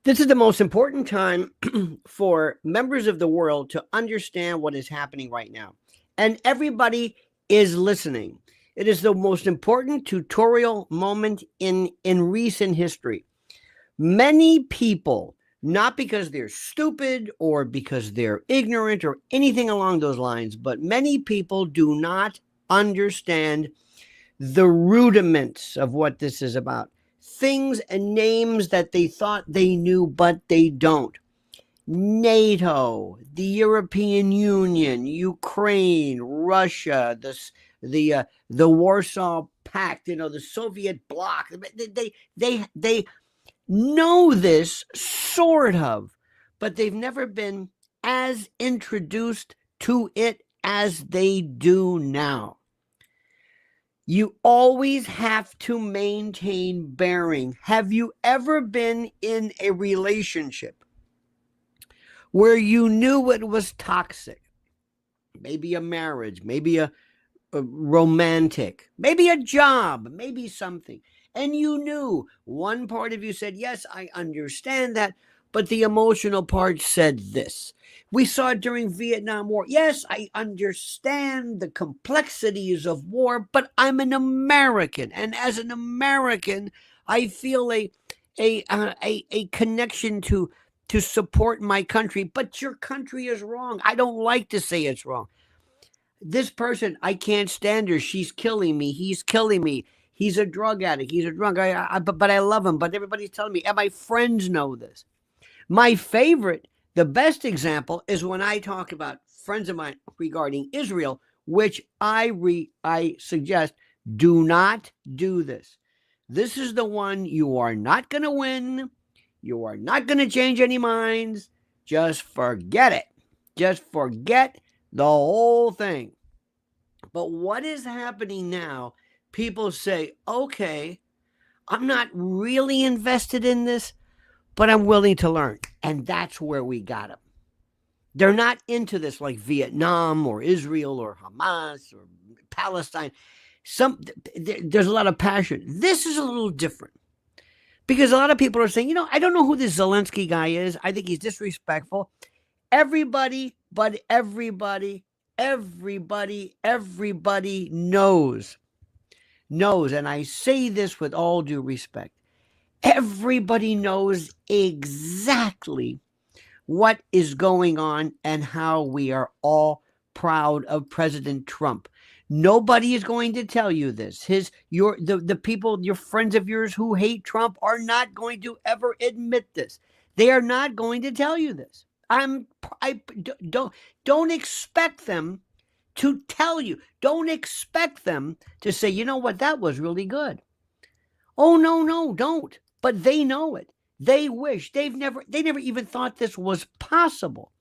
This is the most important time for members of the world to understand what is happening right now. And everybody is listening. It is the most important tutorial moment in recent history. Many people, not because they're stupid or because they're ignorant or anything along those lines, but many people do not understand the rudiments of what this is about. Things and names that they thought they knew, but they don't. NATO, the European Union, Ukraine, Russia, the Warsaw Pact, the Soviet bloc. They know this sort of, but they've never been as introduced to it as they do now. You always have to maintain bearing. Have you ever been in a relationship where you knew it was toxic? Maybe a marriage, maybe a romantic, maybe a job, maybe something. And you knew one part of you said, yes, I understand that, but the emotional part said this. We saw it during Vietnam War. Yes, I understand the complexities of war, but I'm an American. And as an American, I feel a connection to support my country. But your country is wrong. I don't like to say it's wrong. This person, I can't stand her. She's killing me. He's killing me. He's a drug addict. He's a drunk. But I love him. But everybody's telling me, and my friends know this. My favorite, the best example is when I talk about friends of mine regarding Israel, which I suggest do not do this. This is the one you are not going to win. You are not going to change any minds. Just forget it. Just forget the whole thing. But what is happening now? People say, okay, I'm not really invested in this, but I'm willing to learn. And that's where we got them. They're not into this like Vietnam or Israel or Hamas or Palestine. There's a lot of passion. This is a little different. Because a lot of people are saying, I don't know who this Zelensky guy is. I think he's disrespectful. Everybody knows. And I say this with all due respect. Everybody knows exactly what is going on and how we are all proud of President Trump. Nobody is going to tell you this. The people, your friends of yours who hate Trump are not going to ever admit this. They are not going to tell you this. Don't expect them to tell you. Don't expect them to say, you know what, that was really good. Oh, no, don't. But they know it. They wish. They never even thought this was possible.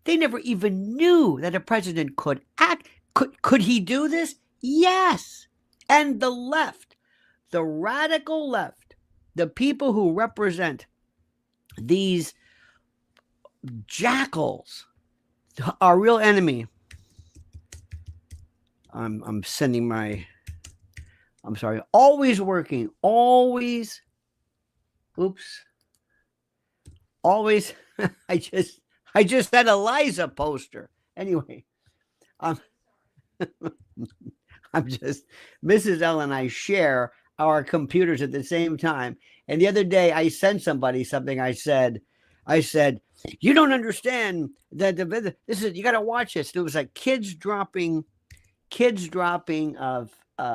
They never even knew that a president could act. Could he do this? Yes. And the left, the radical left, the people who represent these jackals, our real enemy. I'm sending my, I'm sorry, always working, always, oops, always, I just had a Liza poster. Anyway, I'm just, Mrs. L and I share our computers at the same time. And the other day I sent somebody something. I said, you don't understand that this is, you got to watch this. And it was like kids dropping of, what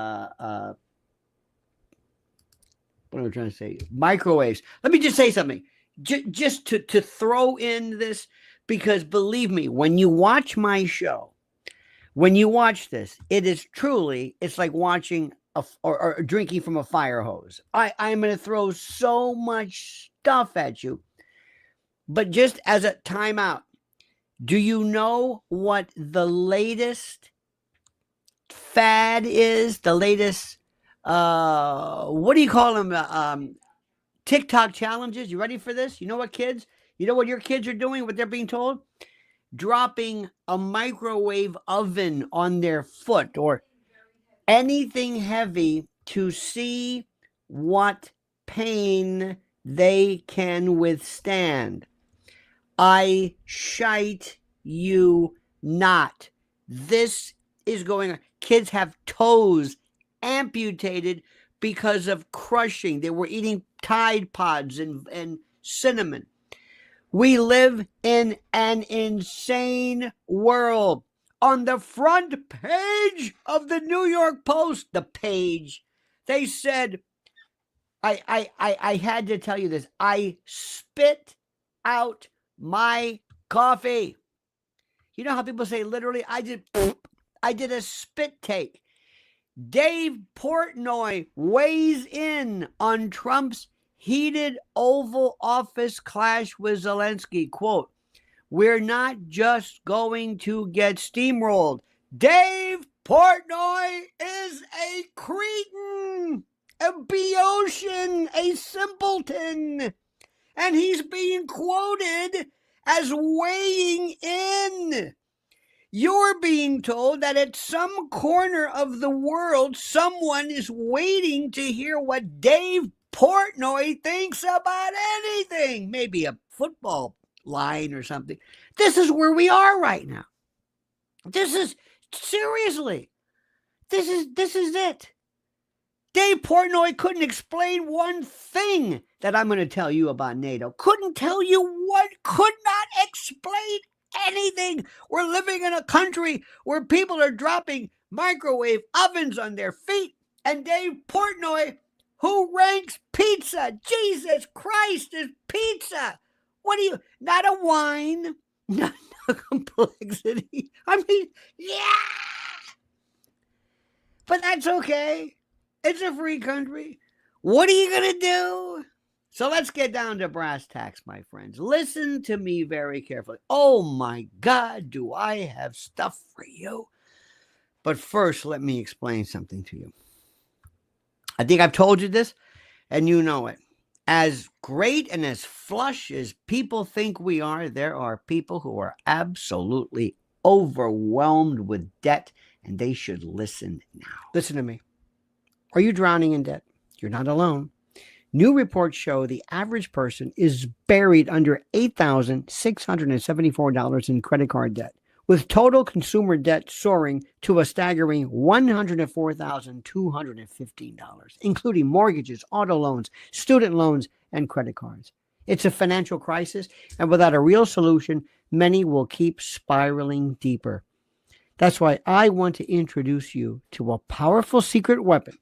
am I trying to say? Microwaves. Let me just say something, just to throw in this, because believe me, when you watch my show, when you watch this, it is truly, it's like watching or drinking from a fire hose. I'm going to throw so much stuff at you, but just as a timeout, do you know what the latest fad is? The latest, what do you call them? TikTok challenges. You ready for this? You know what, kids? You know what your kids are doing, what they're being told? Dropping a microwave oven on their foot or anything heavy to see what pain they can withstand. I shite you not. This is going on. Kids have toes amputated because of crushing. They were eating Tide Pods and cinnamon. We live in an insane world. On the front page of the New York Post, the page, they said, I had to tell you this. I spit out my coffee. You know how people say literally, I did a spit take. Dave Portnoy weighs in on Trump's heated Oval Office clash with Zelensky. Quote, we're not just going to get steamrolled. Dave Portnoy is a cretin, a Boeotian, a simpleton. And he's being quoted as weighing in. You're being told that at some corner of the world, someone is waiting to hear what Dave Portnoy thinks about anything. Maybe a football line or something. This is where we are right now. This is, seriously, this is it. Dave Portnoy couldn't explain one thing that I'm going to tell you about NATO. Couldn't tell you what, could not explain anything. We're living in a country where people are dropping microwave ovens on their feet. And Dave Portnoy, who ranks pizza, Jesus Christ, is pizza. What do you, not a wine, not a complexity. I mean, yeah. But that's okay. It's a free country. What are you going to do? So let's get down to brass tacks, my friends. Listen to me very carefully. Oh my God, do I have stuff for you. But first, let me explain something to you. I think I've told you this, and you know it. As great and as flush as people think we are, there are people who are absolutely overwhelmed with debt, and they should listen now. Listen to me. Are you drowning in debt? You're not alone. New reports show the average person is buried under $8,674 in credit card debt, with total consumer debt soaring to a staggering $104,215, including mortgages, auto loans, student loans, and credit cards. It's a financial crisis, and without a real solution, many will keep spiraling deeper. That's why I want to introduce you to a powerful secret weapon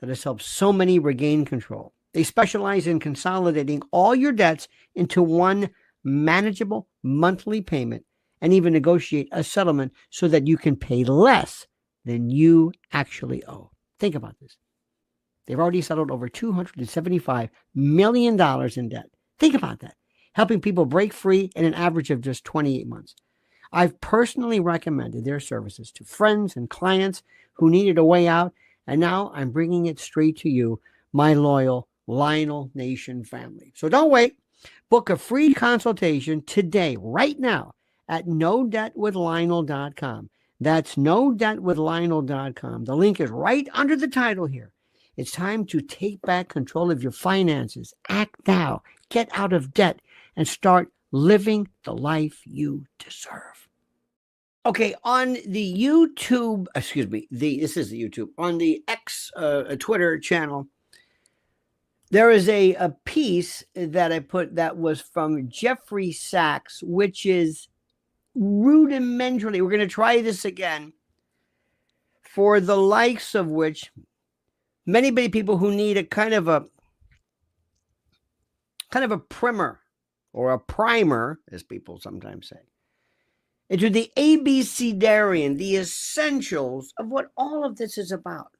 that has helped so many regain control. They specialize in consolidating all your debts into one manageable monthly payment and even negotiate a settlement so that you can pay less than you actually owe. Think about this. They've already settled over $275 million in debt. Think about that. Helping people break free in an average of just 28 months. I've personally recommended their services to friends and clients who needed a way out, and now I'm bringing it straight to you, my loyal Lionel Nation family. So don't wait. Book a free consultation today, right now, at nodebtwithlionel.com. That's nodebtwithlionel.com. The link is right under the title here. It's time to take back control of your finances. Act now. Get out of debt and start living the life you deserve. Okay, on the YouTube, this is the YouTube, on the X Twitter channel, there is a piece that I put that was from Jeffrey Sachs, which is rudimentarily, we're going to try this again, for the likes of which many people who need a kind of a primer or a primer, as people sometimes say, into the ABCdarian, the essentials of what all of this is about.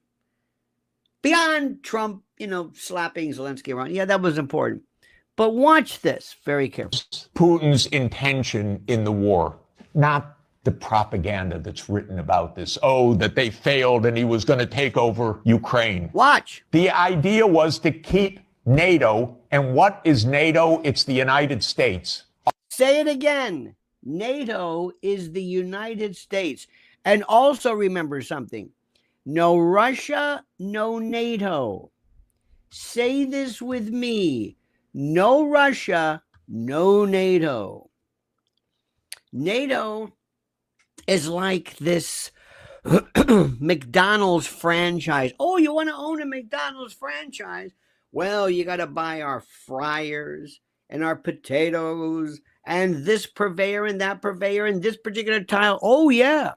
Beyond Trump, slapping Zelensky around. Yeah, that was important. But watch this very carefully. Putin's intention in the war, not the propaganda that's written about this. Oh, that they failed and he was going to take over Ukraine. Watch. The idea was to keep NATO. And what is NATO? It's the United States. Say it again. NATO is the United States. And also remember something. No Russia, no NATO. Say this with me. No Russia, no NATO. NATO is like this McDonald's franchise. Oh, you want to own a McDonald's franchise? Well, you got to buy our fryers and our potatoes and this purveyor and that purveyor and this particular tile. Oh, yeah.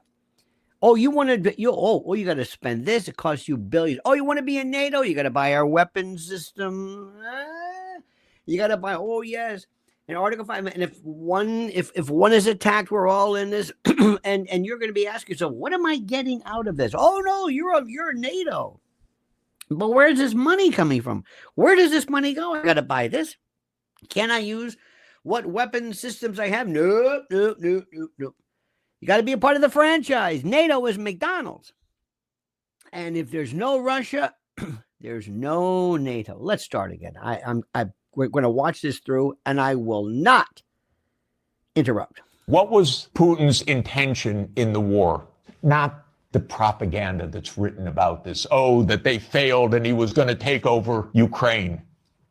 Oh, you want to, you got to spend this. It costs you billions. Oh, you want to be in NATO? You got to buy our weapons system. You got to buy, oh, yes. And Article 5, and if one is attacked, we're all in this. and you're going to be asking yourself, what am I getting out of this? Oh, no, you're NATO. But where's this money coming from? Where does this money go? I got to buy this. Can I use what weapon systems I have? Nope. You got to be a part of the franchise. NATO is McDonald's. And if there's no Russia, there's no NATO. Let's start again. We're going to watch this through, and I will not interrupt. What was Putin's intention in the war? Not the propaganda that's written about this. Oh, that they failed and he was going to take over Ukraine.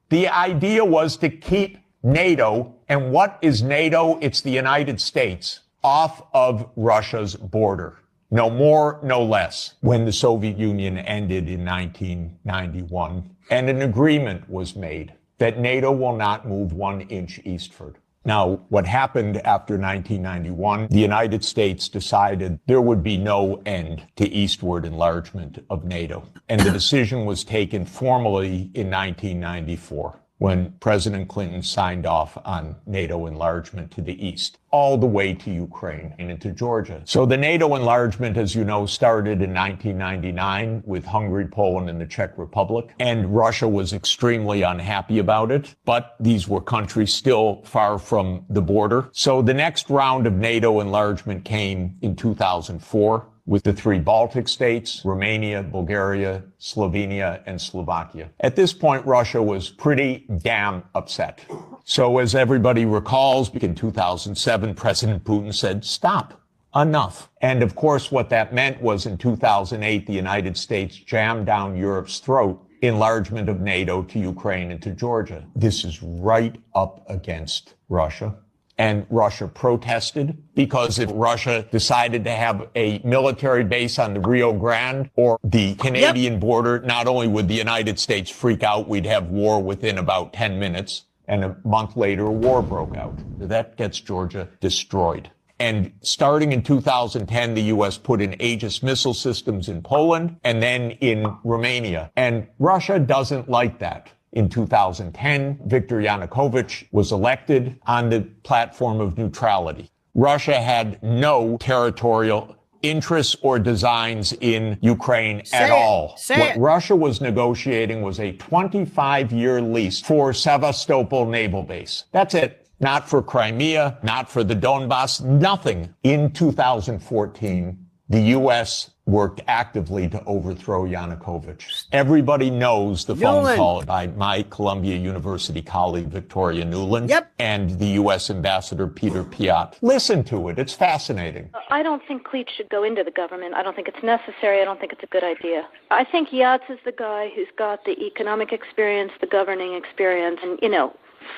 The idea was to keep NATO, and what is NATO? It's the United States, off of Russia's border. No more, no less. When the Soviet Union ended in 1991, and an agreement was made that NATO will not move 1 inch eastward. Now, what happened after 1991, the United States decided there would be no end to eastward enlargement of NATO. And the decision was taken formally in 1994, when President Clinton signed off on NATO enlargement to the east, all the way to Ukraine and into Georgia. So the NATO enlargement, as you know, started in 1999 with Hungary, Poland, and the Czech Republic. And Russia was extremely unhappy about it, but these were countries still far from the border. So the next round of NATO enlargement came in 2004. With the 3 Baltic states, Romania, Bulgaria, Slovenia, and Slovakia. At this point, Russia was pretty damn upset. So as everybody recalls, in 2007, President Putin said, stop, enough. And of course, what that meant was in 2008, the United States jammed down Europe's throat enlargement of NATO to Ukraine and to Georgia. This is right up against Russia. And Russia protested, because if Russia decided to have a military base on the Rio Grande or the Canadian border, not only would the United States freak out, we'd have war within about 10 minutes. And a month later, a war broke out. That gets Georgia destroyed. And starting in 2010, the U.S. put in Aegis missile systems in Poland and then in Romania. And Russia doesn't like that. In 2010, Viktor Yanukovych was elected on the platform of neutrality. Russia had no territorial interests or designs in Ukraine at all. What Russia was negotiating was a 25-year lease for Sevastopol naval base. That's it. Not for Crimea, not for the Donbass, nothing. In 2014, the U.S. worked actively to overthrow Yanukovych. Everybody knows the phone call by my Columbia University colleague, Victoria Nuland, and the U.S. Ambassador, Peter Piot. Listen to it. It's fascinating. I don't think Cleach should go into the government. I don't think it's necessary. I don't think it's a good idea. I think Yats is the guy who's got the economic experience, the governing experience, and,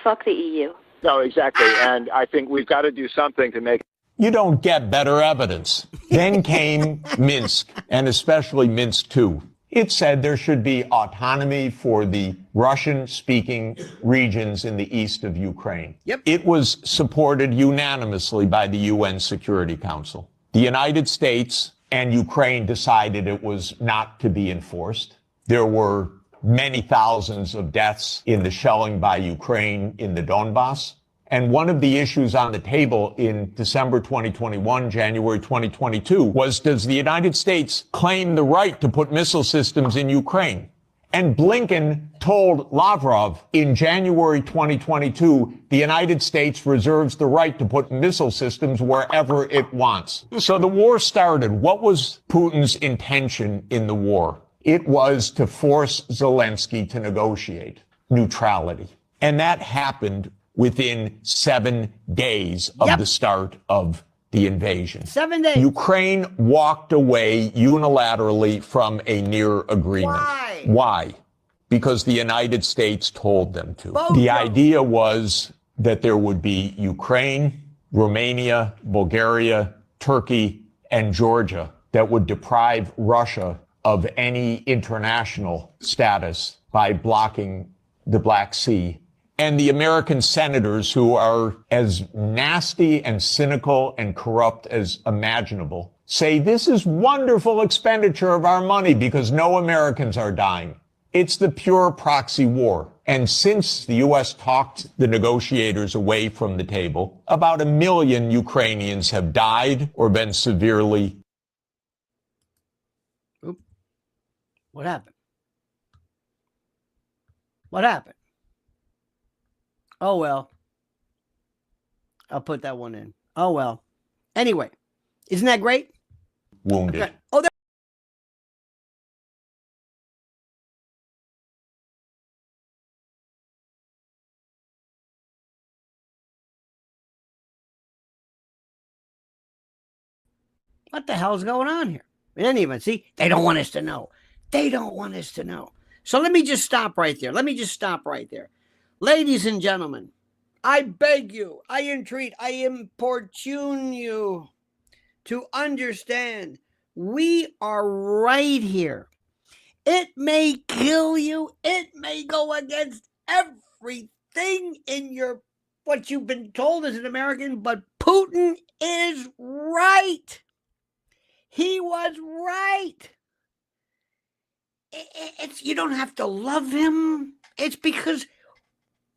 fuck the EU. No, exactly. And I think we've got to do something to make You don't get better evidence. Then came Minsk, and especially Minsk II. It said there should be autonomy for the Russian-speaking regions in the east of Ukraine. It was supported unanimously by the UN Security Council. The United States and Ukraine decided it was not to be enforced. There were many thousands of deaths in the shelling by Ukraine in the Donbass. And one of the issues on the table in December 2021, January 2022, was, does the United States claim the right to put missile systems in Ukraine? And Blinken told Lavrov in January 2022, the United States reserves the right to put missile systems wherever it wants. So the war started. What was Putin's intention in the war? It was to force Zelensky to negotiate neutrality. And that happened within 7 days of the start of the invasion. 7 days. Ukraine walked away unilaterally from a near agreement. Why? Why? because the United States told them to. Both The of them. idea was that there would be Ukraine, Romania, Bulgaria, Turkey, and Georgia that would deprive Russia of any international status by blocking the Black Sea. And the American senators, who are as nasty and cynical and corrupt as imaginable, say this is wonderful expenditure of our money because no Americans are dying. It's the pure proxy war. And since the U.S. talked the negotiators away from the table, about 1 million Ukrainians have died or been severely. Oop. What happened? What happened? Oh, well. I'll put that one in. Oh, well. Anyway, isn't that great? Wounded. Okay. Oh, there. What the hell's going on here? In any event, see, they don't want us to know. They don't want us to know. So let me just stop right there. Ladies and gentlemen, I beg you, I entreat, I importune you to understand we are right here. It may kill you. It may go against everything in your what you've been told as an American, but Putin is right. He was right. It's you don't have to love him. It's because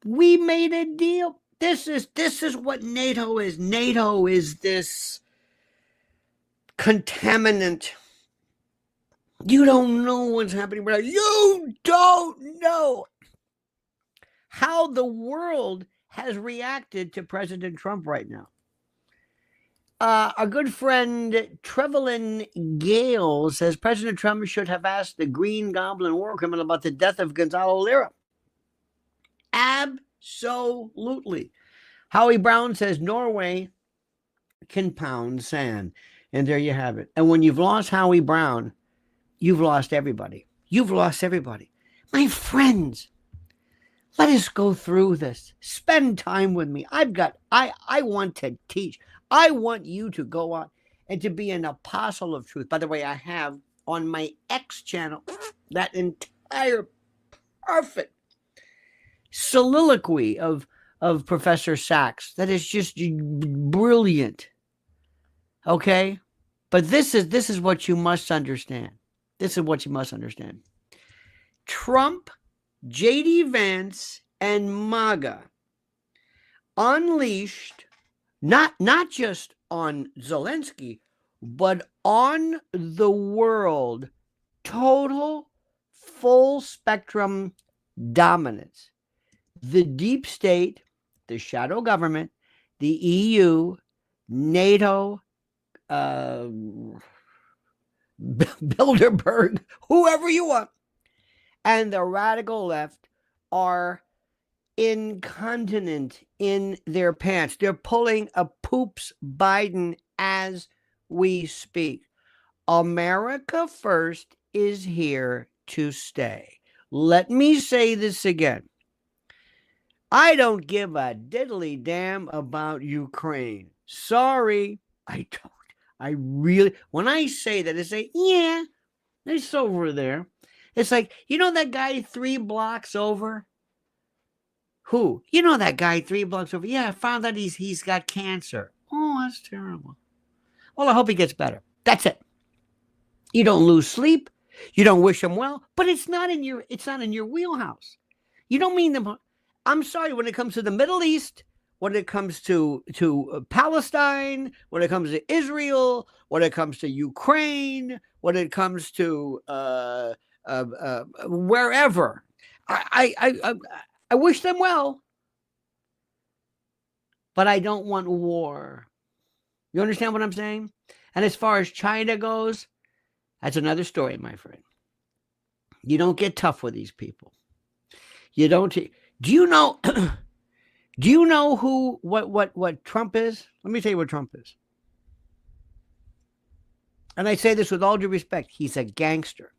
we made a deal. This is what NATO is. NATO is this contaminant. You don't know what's happening right now. You don't know how the world has reacted to President Trump right now. Our good friend Trevelyan Gale says President Trump should have asked the Green Goblin war criminal about the death of Gonzalo Lira. Absolutely. Howie Brown says Norway can pound sand. And there you have it. And when you've lost Howie Brown, you've lost everybody. You've lost everybody. My friends, let us go through this. Spend time with me. I want to teach. I want you to go on and to be an apostle of truth. By the way, I have on my X channel that entire perfect soliloquy of Professor Sachs that is just brilliant. Okay? But this is what you must understand. This is what you must understand. Trump, JD Vance, and MAGA unleashed not just on Zelensky, but on the world, total full spectrum dominance. The deep state, the shadow government, the EU, NATO, Bilderberg, whoever you want, and the radical left are incontinent in their pants. They're pulling a poops Biden as we speak. America first is here to stay. Let me say this again. I don't give a diddly damn about Ukraine. Sorry, I don't. I really, when I say that, I say, yeah, it's over there. It's like, you know that guy 3 blocks over? Who? You know that guy 3 blocks over? Yeah, I found out he's got cancer. Oh, that's terrible. Well, I hope he gets better. That's it. You don't lose sleep. You don't wish him well, but it's not in your wheelhouse. You don't mean them. I'm sorry, when it comes to the Middle East, when it comes to Palestine, when it comes to Israel, when it comes to Ukraine, when it comes to wherever, I wish them well, but I don't want war. You understand what I'm saying? And as far as China goes, that's another story, my friend. You don't get tough with these people. You don't. Do you know? Do you know what Trump is? Let me tell you what Trump is. And I say this with all due respect. He's a gangster,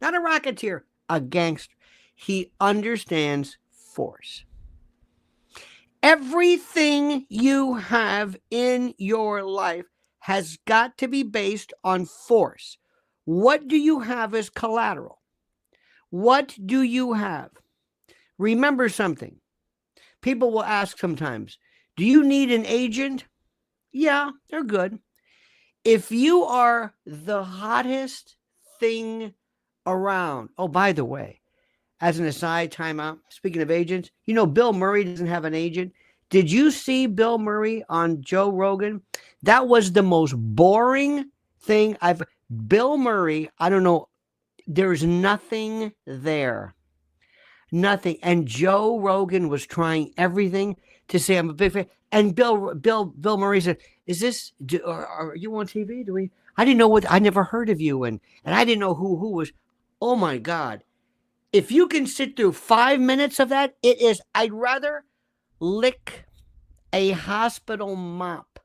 not a racketeer, a gangster. He understands force. Everything you have in your life has got to be based on force. What do you have as collateral? What do you have? Remember something. People will ask sometimes, do you need an agent? Yeah, they're good. If you are the hottest thing around, oh, by the way, as an aside, timeout, speaking of agents, you know, Bill Murray doesn't have an agent. Did you see Bill Murray on Joe Rogan? That was the most boring thing Bill Murray, I don't know, there's nothing there. Nothing. And Joe Rogan was trying everything to say, I'm a big fan. And Bill Murray said, are you on TV? I didn't know I never heard of you. And I didn't know who was, oh my God. If you can sit through 5 minutes of that, I'd rather lick a hospital mop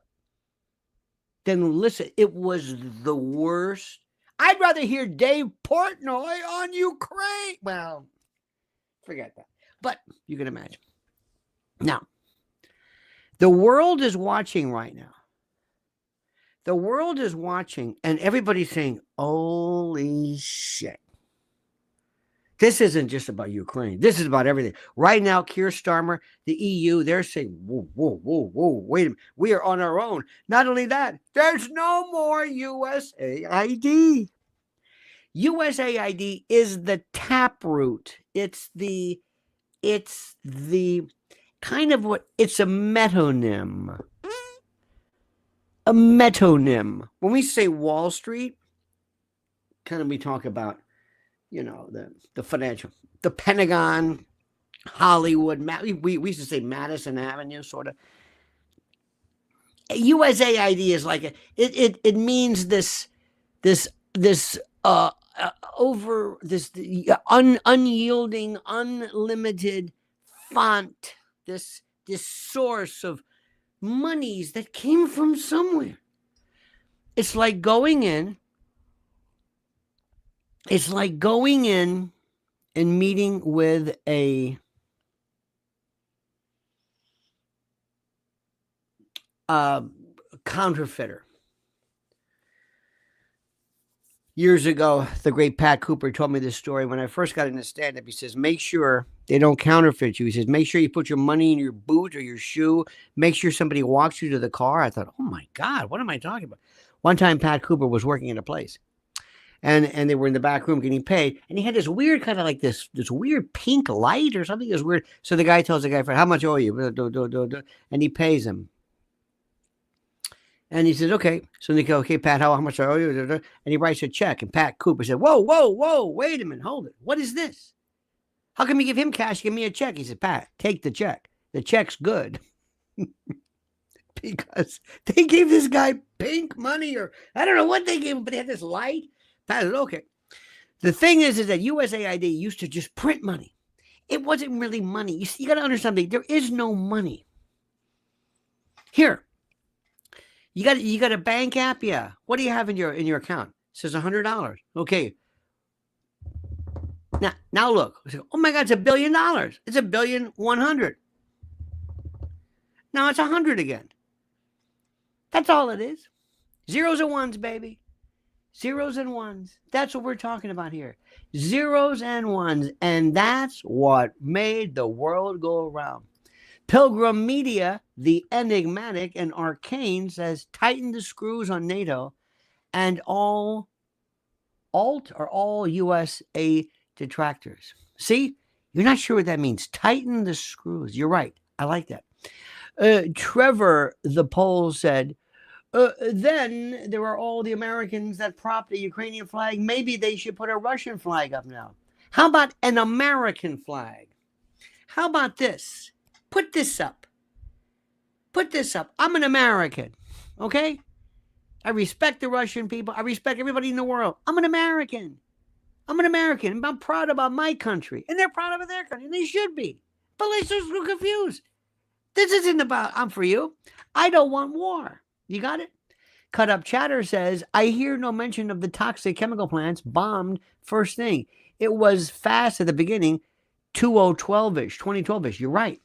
than listen. It was the worst. I'd rather hear Dave Portnoy on Ukraine. Well, forget that. But you can imagine. Now, the world is watching right now. The world is watching, and everybody's saying, holy shit. This isn't just about Ukraine. This is about everything. Right now, Ciara Starmer, the EU, they're saying, whoa, wait a minute. We are on our own. Not only that, there's no more USAID. USAID is the taproot. It's the kind of it's a metonym. A metonym. When we say Wall Street, kind of we talk about, you know, the financial, the Pentagon, Hollywood, we used to say Madison Avenue, sort of. USAID is like it means this unyielding, unlimited font, this source of monies that came from somewhere. It's like going in and meeting with a counterfeiter. Years ago, the great Pat Cooper told me this story. When I first got into stand-up, he says, make sure they don't counterfeit you. He says, make sure you put your money in your boot or your shoe. Make sure somebody walks you to the car. I thought, oh my God, what am I talking about? One time, Pat Cooper was working in a place. And they were in the back room getting paid. And he had this weird kind of like this weird pink light or something. It was weird. So the guy tells the guy, how much owe you? And he pays him. And he says, okay. So they go, okay, Pat, how much I owe you? And he writes a check. And Pat Cooper said, whoa, wait a minute, hold it. What is this? How come you give him cash, give me a check? He said, Pat, take the check. The check's good. Because they gave this guy pink money, or I don't know what they gave him, but they had this light. Pat said, okay. The thing is that USAID used to just print money. It wasn't really money. You got to understand something. There is no money. Here. You got a bank app? Yeah. What do you have in your account? It says $100. Okay. Now look. Oh my God, it's $1 billion. It's $1,100,000,000. Now it's 100 again. That's all it is. Zeros and ones, baby. Zeros and ones. That's what we're talking about here. Zeros and ones. And that's what made the world go around. Pilgrim Media, the enigmatic and arcane, says tighten the screws on NATO and all USA detractors. See, you're not sure what that means. Tighten the screws. You're right. I like that. Trevor, the poll, said, then there are all the Americans that prop the Ukrainian flag. Maybe they should put a Russian flag up now. How about an American flag? How about this? Put this up. Put this up. I'm an American, okay? I respect the Russian people. I respect everybody in the world. I'm an American. I'm an American. I'm proud about my country. And they're proud of their country. And they should be. But let's just get confused. This isn't about, I'm for you. I don't want war. You got it? Cut Up Chatter says, I hear no mention of the toxic chemical plants bombed first thing. It was fast at the beginning. 2012-ish, 2012-ish. You're right.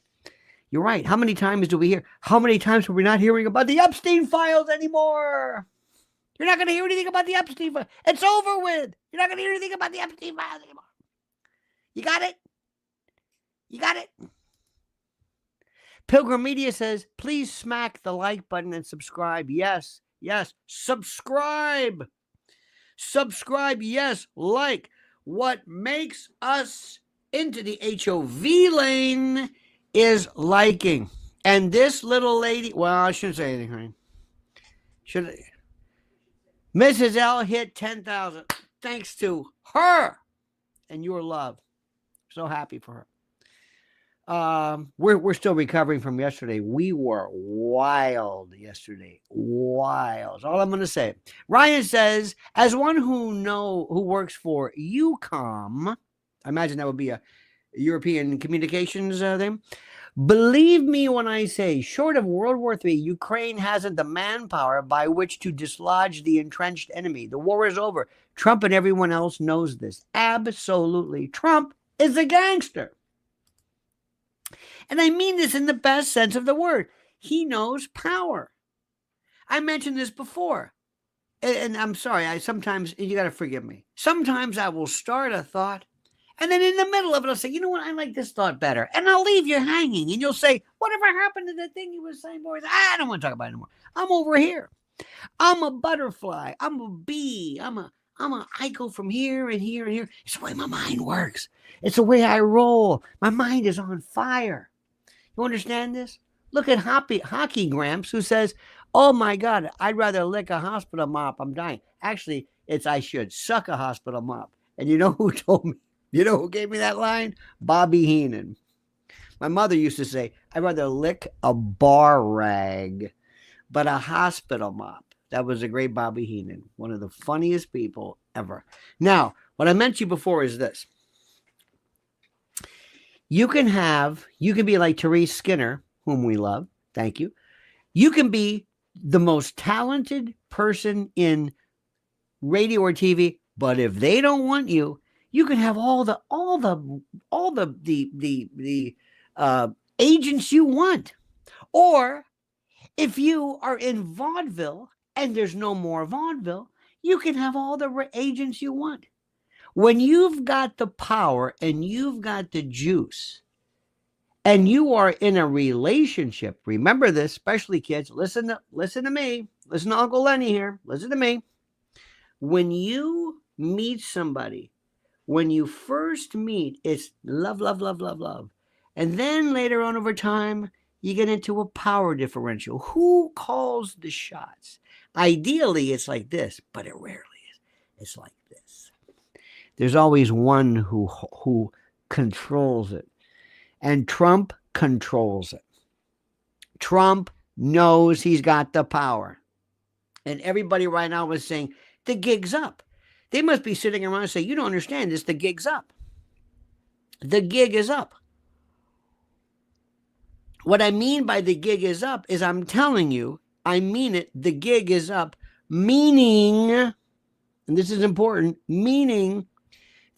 You're right. How many times do we hear? How many times are we not hearing about the Epstein files anymore? You're not going to hear anything about the Epstein files. It's over with. You're not going to hear anything about the Epstein files anymore. You got it? You got it? Pilgrim Media says, please smack the like button and subscribe. Yes, yes. Subscribe. Subscribe, yes. Like. What makes us into the HOV lane is liking. And this little lady, well, I shouldn't say anything, honey. Should I? Mrs. L hit 10,000 thanks to her and your love. So happy for her. We're still recovering from yesterday. We were wild yesterday. Wild. That's all I'm going to say. Ryan says, as one who works for UCOM, I imagine that would be a European communications thing. Believe me when I say, short of World War III, Ukraine hasn't the manpower by which to dislodge the entrenched enemy. The war is over. Trump and everyone else knows this. Absolutely. Trump is a gangster. And I mean this in the best sense of the word. He knows power. I mentioned this before. And I'm sorry, sometimes, you got to forgive me. Sometimes I will start a thought, and then in the middle of it, I'll say, you know what, I like this thought better. And I'll leave you hanging, and you'll say, whatever happened to the thing you were saying, boys? I don't want to talk about it anymore. I'm over here. I'm a butterfly. I'm a bee. I go from here and here and here. It's the way my mind works. It's the way I roll. My mind is on fire. You understand this? Look at Hockey Gramps, who says, oh my God, I'd rather lick a hospital mop. I'm dying. Actually, it's I should suck a hospital mop. And you know who told me? You know who gave me that line? Bobby Heenan. My mother used to say, I'd rather lick a bar rag, but a hospital mop. That was a great Bobby Heenan, one of the funniest people ever. Now, what I mentioned before is this. You can be like Therese Skinner, whom we love. Thank you. You can be the most talented person in radio or TV, but if they don't want you, you can have all the agents you want. Or if you are in vaudeville and there's no more vaudeville, you can have all the agents you want. When you've got the power and you've got the juice and you are in a relationship, remember this, especially kids, listen to me, listen to Uncle Lenny here, listen to me. When you meet somebody, when you first meet, it's love, love, love, love, love. And then later on over time, you get into a power differential. Who calls the shots? Ideally, it's like this, but it rarely is. It's like this. There's always one who controls it. And Trump controls it. Trump knows he's got the power. And everybody right now is saying, the gig's up. They must be sitting around and saying, you don't understand this, the gig's up. The gig is up. What I mean by the gig is up is I'm telling you, I mean it, the gig is up, meaning, and this is important, meaning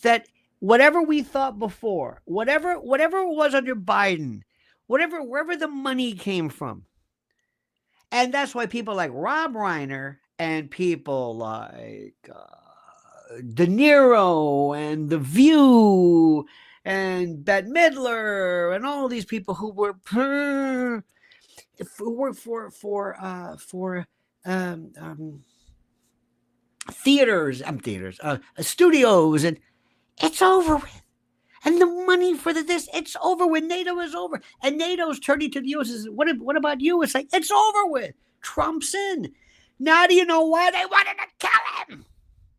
that whatever we thought before, whatever it was under Biden, wherever the money came from, and that's why people like Rob Reiner and people like De Niro and The View and Bette Midler and all these people who work for studios, and it's over with. And the money for it's over with. NATO is over. And NATO's turning to the U.S. and says, what about you? It's like, it's over with. Trump's in. Now do you know why they wanted to kill him?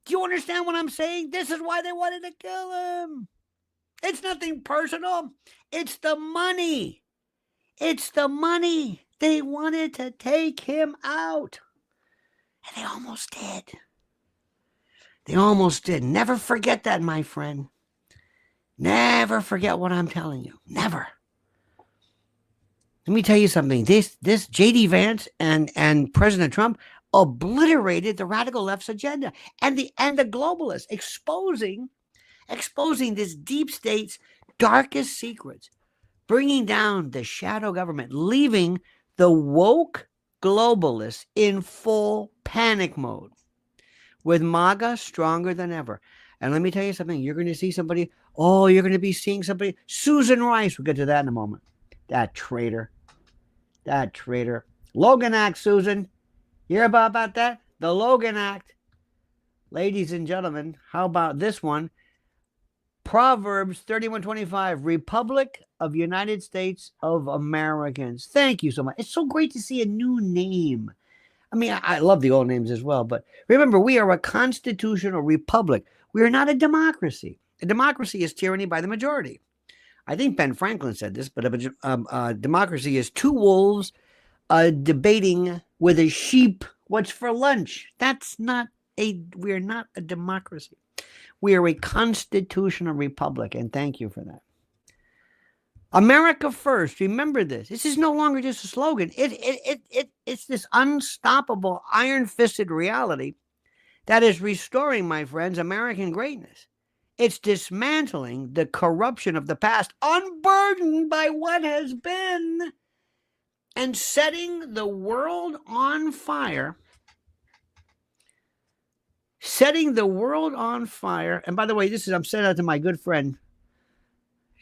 Do you understand what I'm saying? This is why they wanted to kill him. It's nothing personal. It's the money. It's the money. They wanted to take him out. And they almost did. They almost did. Never forget that, my friend. Never forget what I'm telling you. Never. Let me tell you something. This JD Vance and President Trump obliterated the radical left's agenda and the globalists, exposing this deep state's darkest secrets, bringing down the shadow government, leaving the woke globalists in full panic mode, with MAGA stronger than ever. And let me tell you something. You're going to see somebody. Oh, you're going to be seeing somebody. Susan Rice. We'll get to that in a moment. That traitor. That traitor. Logan Act, Susan. You hear about that? The Logan Act. Ladies and gentlemen, how about this one? Proverbs 31:25. Republic of United States of Americans. Thank you so much. It's so great to see a new name. I mean, I love the old names as well, but remember, we are a constitutional republic. We are not a democracy. A democracy is tyranny by the majority. I think Ben Franklin said this, but a democracy is two wolves debating with a sheep what's for lunch. We're not a democracy. We are a constitutional republic, and thank you for that. America first. Remember this. This is no longer just a slogan. It's this unstoppable, iron-fisted reality that is restoring, my friends, American greatness. It's dismantling the corruption of the past, unburdened by what has been, and setting the world on fire. Setting the world on fire. And by the way, I'm sending out to my good friend,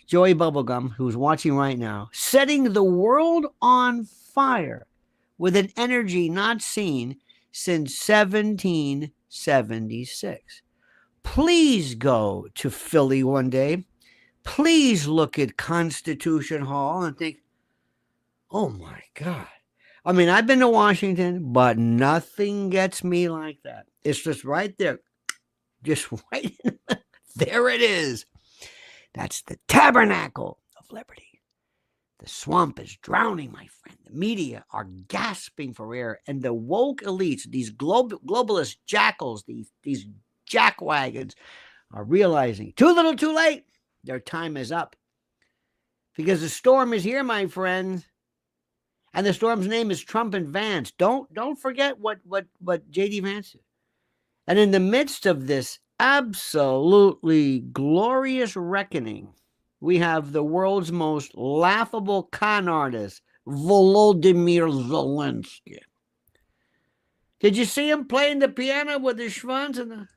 Joey Bubblegum, who's watching right now. Setting the world on fire with an energy not seen since 1776. Please go to Philly one day. Please look at Constitution Hall and think, oh my God. I mean, I've been to Washington, but nothing gets me like that. It's just right there. Just right there it is. That's the tabernacle of liberty. The swamp is drowning, my friend. The media are gasping for air. And the woke elites, these globalist jackals, these jackwagons, are realizing too little, too late. Their time is up. Because the storm is here, my friends. And the storm's name is Trump and Vance. Don't forget what JD Vance did. And in the midst of this absolutely glorious reckoning, we have the world's most laughable con artist, Volodymyr Zelensky. Did you see him playing the piano with his schwanz and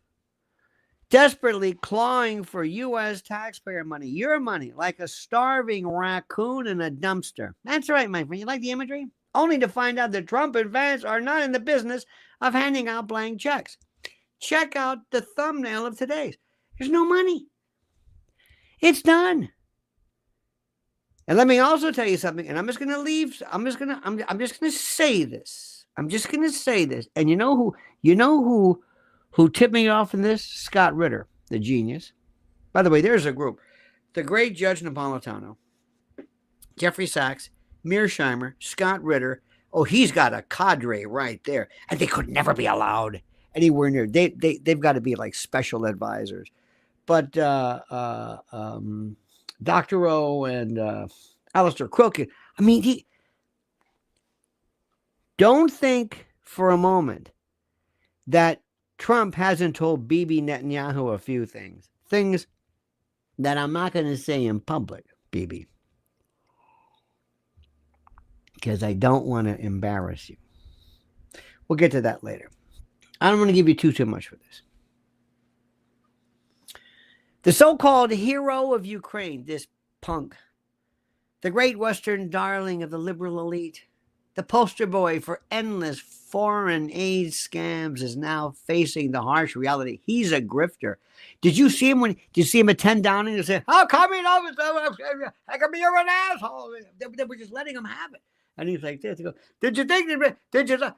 desperately clawing for U.S. taxpayer money, your money, like a starving raccoon in a dumpster? That's right, my friend. You like the imagery? Only to find out that Trump and Vance are not in the business of handing out blank checks. Check out the thumbnail of today's. There's no money. It's done. And let me also tell you something, and I'm just going to say this. I'm just going to say this. And you know who tipped me off in this? Scott Ritter, the genius. By the way, there's a group. The great Judge Napolitano, Jeffrey Sachs, Mearsheimer, Scott Ritter. Oh, he's got a cadre right there. And they could never be allowed anywhere near. They've got to be like special advisors. But Dr. O and Alistair Crook, I mean, don't think for a moment that Trump hasn't told Bibi Netanyahu a few things that I'm not going to say in public, Bibi, because I don't want to embarrass you. We'll get to that later. I don't want to give you too much for this. The so-called hero of Ukraine, this punk, the great Western darling of the liberal elite, the poster boy for endless foreign aid scams, is now facing the harsh reality. He's a grifter. Did you see him at 10 Downing and say, how come you know? How come you're an asshole? They were just letting him have it. And he's like this. He goes,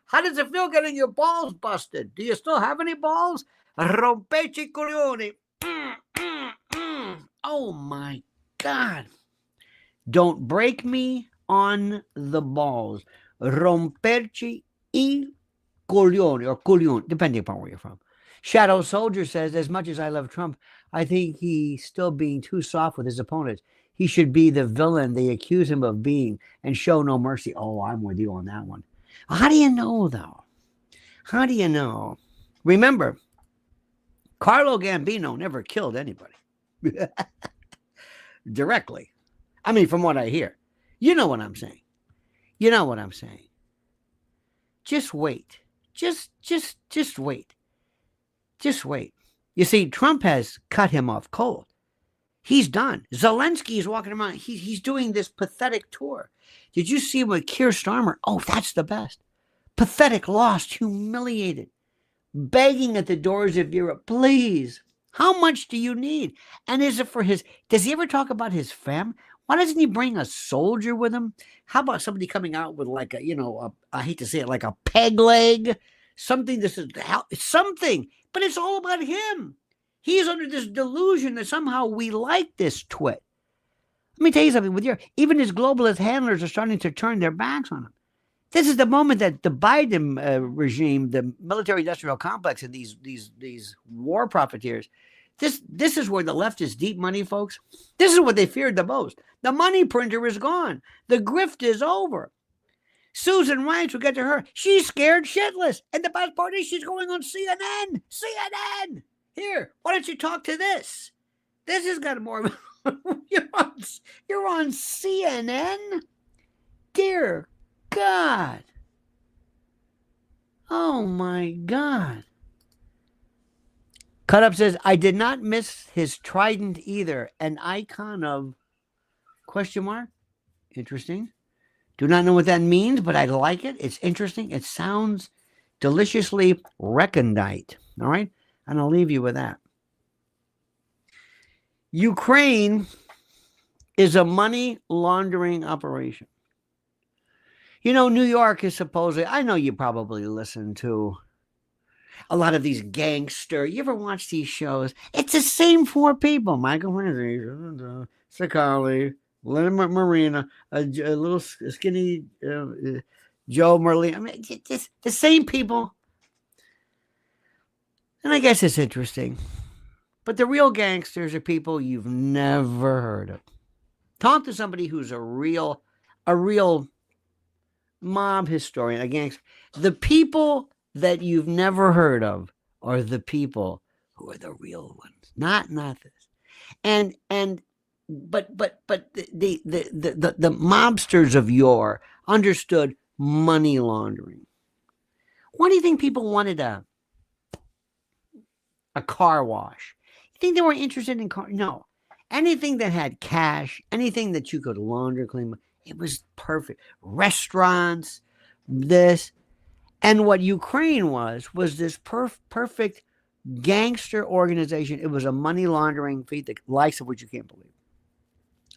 how does it feel getting your balls busted? Do you still have any balls? Rompeci coglioni. Oh my God. Don't break me on the balls. Romperci I coglioni, or coglioni, depending upon where you're from. Shadow Soldier says, as much as I love Trump, I think he's still being too soft with his opponents. He should be the villain they accuse him of being and show no mercy. Oh, I'm with you on that one. How do you know, though? How do you know? Remember, Carlo Gambino never killed anybody. directly. I mean, from what I hear. You know what I'm saying. You know what I'm saying. Just wait. Just wait. Just wait. You see, Trump has cut him off cold. He's done. Zelensky is walking around. He's doing this pathetic tour. Did you see what Ciara Starmer? Oh, that's the best. Pathetic, lost, humiliated, begging at the doors of Europe, please. How much do you need? And is it for his? Does he ever talk about his family? Why doesn't he bring a soldier with him? How about somebody coming out with like a, I hate to say it, like a peg leg, something. This is something, but it's all about him. He's under this delusion that somehow we like this twit. Let me tell you something. Even his globalist handlers are starting to turn their backs on him. This is the moment that the Biden regime, the military-industrial complex, and these war profiteers, this is where the left is deep money, folks. This is what they feared the most. The money printer is gone. The grift is over. Susan Rice will get to her. She's scared shitless. And the best part is she's going on CNN. CNN! Here, why don't you talk to this? This has got more. You're on CNN? Dear God. Oh my God. Cut Up says, I did not miss his trident either. An icon of question mark. Interesting. Do not know what that means, but I like it. It's interesting. It sounds deliciously recondite. All right. And I'll leave you with that. Ukraine is a money laundering operation. You know, New York is supposedly, I know you probably listen to a lot of these gangster. You ever watch these shows? It's the same four people. Michael Franzese, Sakali, Leonard Marina, a little skinny Joe Merlin. I mean, it's the same people. And I guess it's interesting. But the real gangsters are people you've never heard of. Talk to somebody who's a real mob historian, a gangster. The people that you've never heard of are the people who are the real ones, not this. But the mobsters of yore understood money laundering. Why do you think people wanted a car wash? You think they were interested in car? No. Anything that had cash, anything that you could launder, clean, it was perfect. Restaurants, this. And what Ukraine was this perfect gangster organization. It was a money laundering feat, the likes of which you can't believe.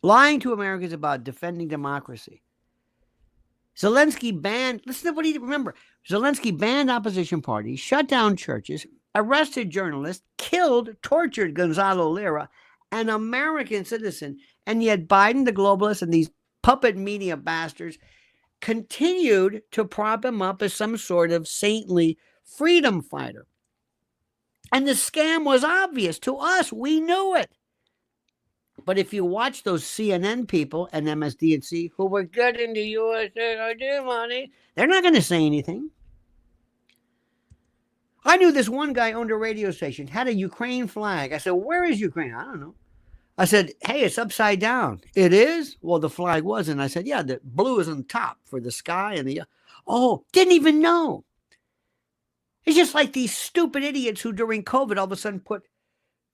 Lying to Americans about defending democracy. Zelensky banned, listen to what he, remember, Zelensky banned opposition parties, shut down churches, arrested journalists, killed, tortured Gonzalo Lira, an American citizen, and yet Biden, the globalist, and these puppet media bastards continued to prop him up as some sort of saintly freedom fighter. And the scam was obvious to us. We knew it. But if you watch those CNN people and MSDNC who were getting the USA money, they're not going to say anything. I knew this one guy owned a radio station, had a Ukraine flag. I said, where is Ukraine? I don't know. I said, hey, it's upside down. It is? Well, the flag wasn't. I said, yeah, the blue is on top for the sky and the, oh, didn't even know. It's just like these stupid idiots who during COVID all of a sudden put,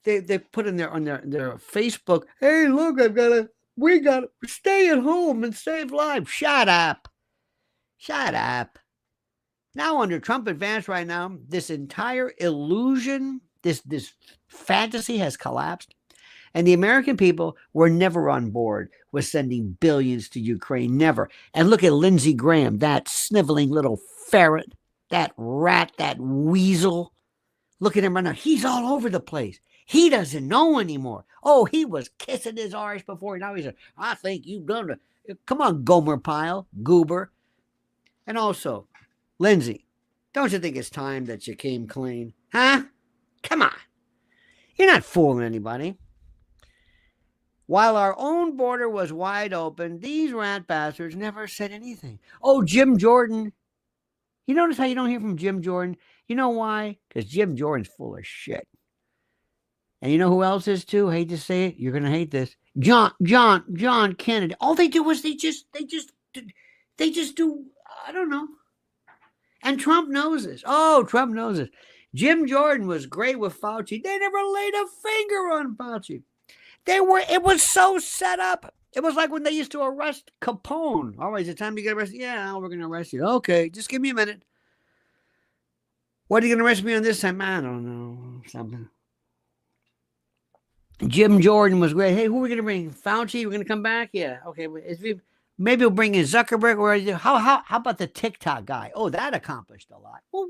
they put in their Facebook, hey, look, we got to stay at home and save lives. Shut up. Shut up. Now under Trump and Vance right now, this entire illusion, this fantasy has collapsed. And the American people were never on board with sending billions to Ukraine, never. And look at Lindsey Graham, that sniveling little ferret, that rat, that weasel. Look at him right now. He's all over the place. He doesn't know anymore. Oh, he was kissing his arse before. Now he said, I think you've done it. Come on, Gomer Pyle, goober. And also, Lindsey, don't you think it's time that you came clean? Huh? Come on. You're not fooling anybody. While our own border was wide open, these rat bastards never said anything. Oh, Jim Jordan. You notice how you don't hear from Jim Jordan? You know why? Because Jim Jordan's full of shit. And you know who else is too? Hate to say it, you're gonna hate this. John Kennedy. All they do is they just do. I don't know. And Trump knows this. Oh, Trump knows this. Jim Jordan was great with Fauci. They never laid a finger on Fauci. It was so set up. It was like when they used to arrest Capone. All right, is it time to get arrested? Yeah, we're going to arrest you. Okay, just give me a minute. What are you going to arrest me on this time? I don't know. Something. Jim Jordan was great. Hey, who are we going to bring? Fauci? We're going to come back? Yeah. Okay. Maybe we'll bring in Zuckerberg. Or how about the TikTok guy? Oh, that accomplished a lot. Well,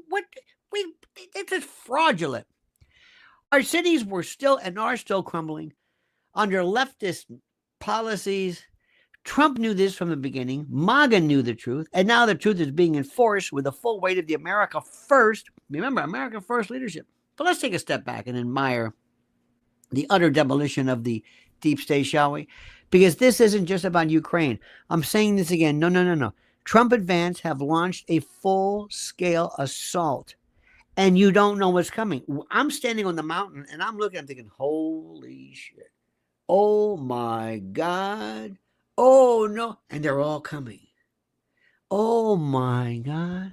it's just fraudulent. Our cities were still and are still crumbling under leftist policies. Trump knew this from the beginning. MAGA knew the truth. And now the truth is being enforced with the full weight of the America First. Remember, America First leadership. But let's take a step back and admire the utter demolition of the deep state, shall we? Because this isn't just about Ukraine. I'm saying this again. No. Trump and Vance have launched a full-scale assault. And you don't know what's coming. I'm standing on the mountain and I'm looking, I'm thinking, holy shit. Oh my God. Oh no. And they're all coming. Oh my God.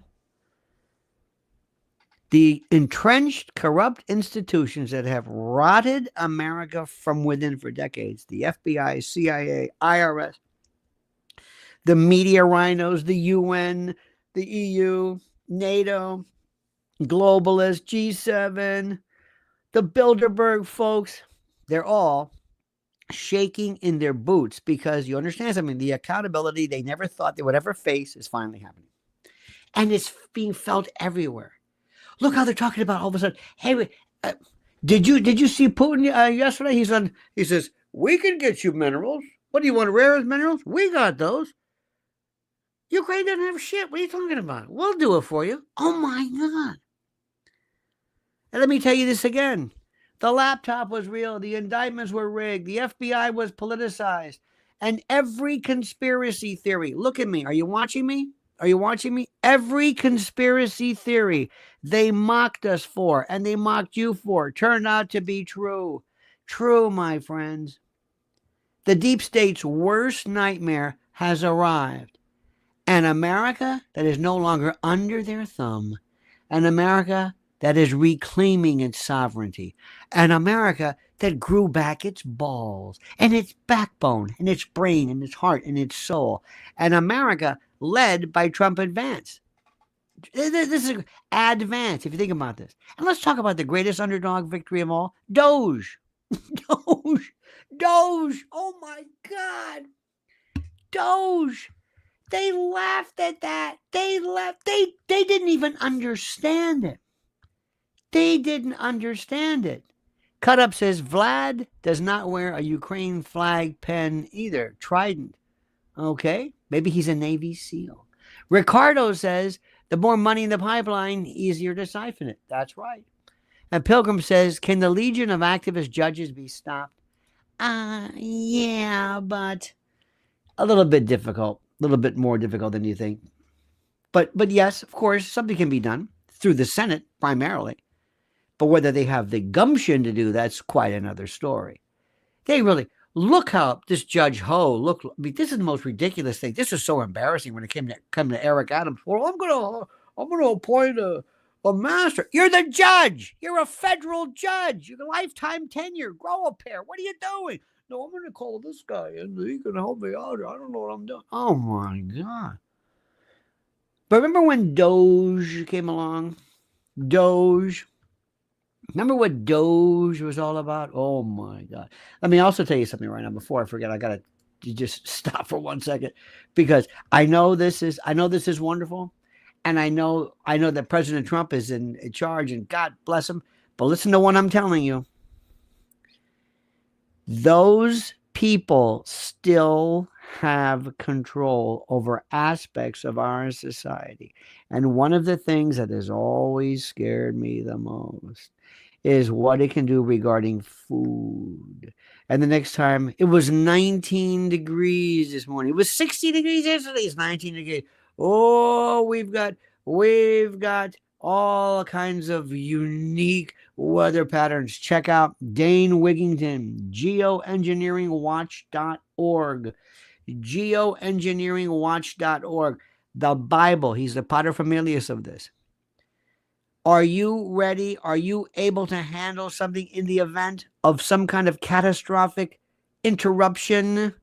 The entrenched, corrupt institutions that have rotted America from within for decades, the FBI, CIA, IRS, the media rhinos, the UN, the EU, NATO, Globalist, G7, the Bilderberg folks, they're all shaking in their boots because you understand something, the accountability they never thought they would ever face is finally happening. And it's being felt everywhere. Look how they're talking about all of a sudden. Hey, did you see Putin yesterday? He says, we can get you minerals. What do you want, rare earth minerals? We got those. Ukraine doesn't have shit. What are you talking about? We'll do it for you. Oh my God. And let me tell you this again. The laptop was real. The indictments were rigged. The FBI was politicized. And every conspiracy theory, look at me. Are you watching me? Are you watching me? Every conspiracy theory they mocked us for and they mocked you for turned out to be true. True, my friends. The deep state's worst nightmare has arrived. An America that is no longer under their thumb. An America that is reclaiming its sovereignty. An America that grew back its balls and its backbone and its brain and its heart and its soul. An America led by Trump and Vance. This is advance, if you think about this. And let's talk about the greatest underdog victory of all, Doge. Doge. Oh my God. Doge. They laughed at that. They didn't even understand it. They didn't understand it. Cut Up says Vlad does not wear a Ukraine flag pen either. Trident. Okay. Maybe he's a Navy SEAL. Ricardo says the more money in the pipeline, easier to siphon it. That's right. And Pilgrim says, can the legion of activist judges be stopped? Yeah, but a little bit difficult. A little bit more difficult than you think. But yes, of course, something can be done through the Senate primarily. But whether they have the gumption to do that's quite another story. They really look how this Judge Ho I mean, this is the most ridiculous thing. This is so embarrassing when it came to Eric Adams. Well, I'm gonna appoint a master. You're the judge. You're a federal judge. You're a lifetime tenure. Grow a pair. What are you doing? No, I'm gonna call this guy and he can help me out. I don't know what I'm doing. Oh my God. But remember when Doge came along? Doge. Remember what Doge was all about? Oh my God. Let me also tell you something right now before I forget. I got to just stop for 1 second because I know this is wonderful. And I know that President Trump is in charge and God bless him. But listen to what I'm telling you. Those people still have control over aspects of our society. And one of the things that has always scared me the most is what it can do regarding food. And the next time, it was 19 degrees this morning. It was 60 degrees yesterday. It's 19 degrees. Oh, we've got all kinds of unique weather patterns. Check out Dane Wigington, geoengineeringwatch.org. Geoengineeringwatch.org. The Bible. He's the paterfamilias of this. Are you ready? Are you able to handle something in the event of some kind of catastrophic interruption?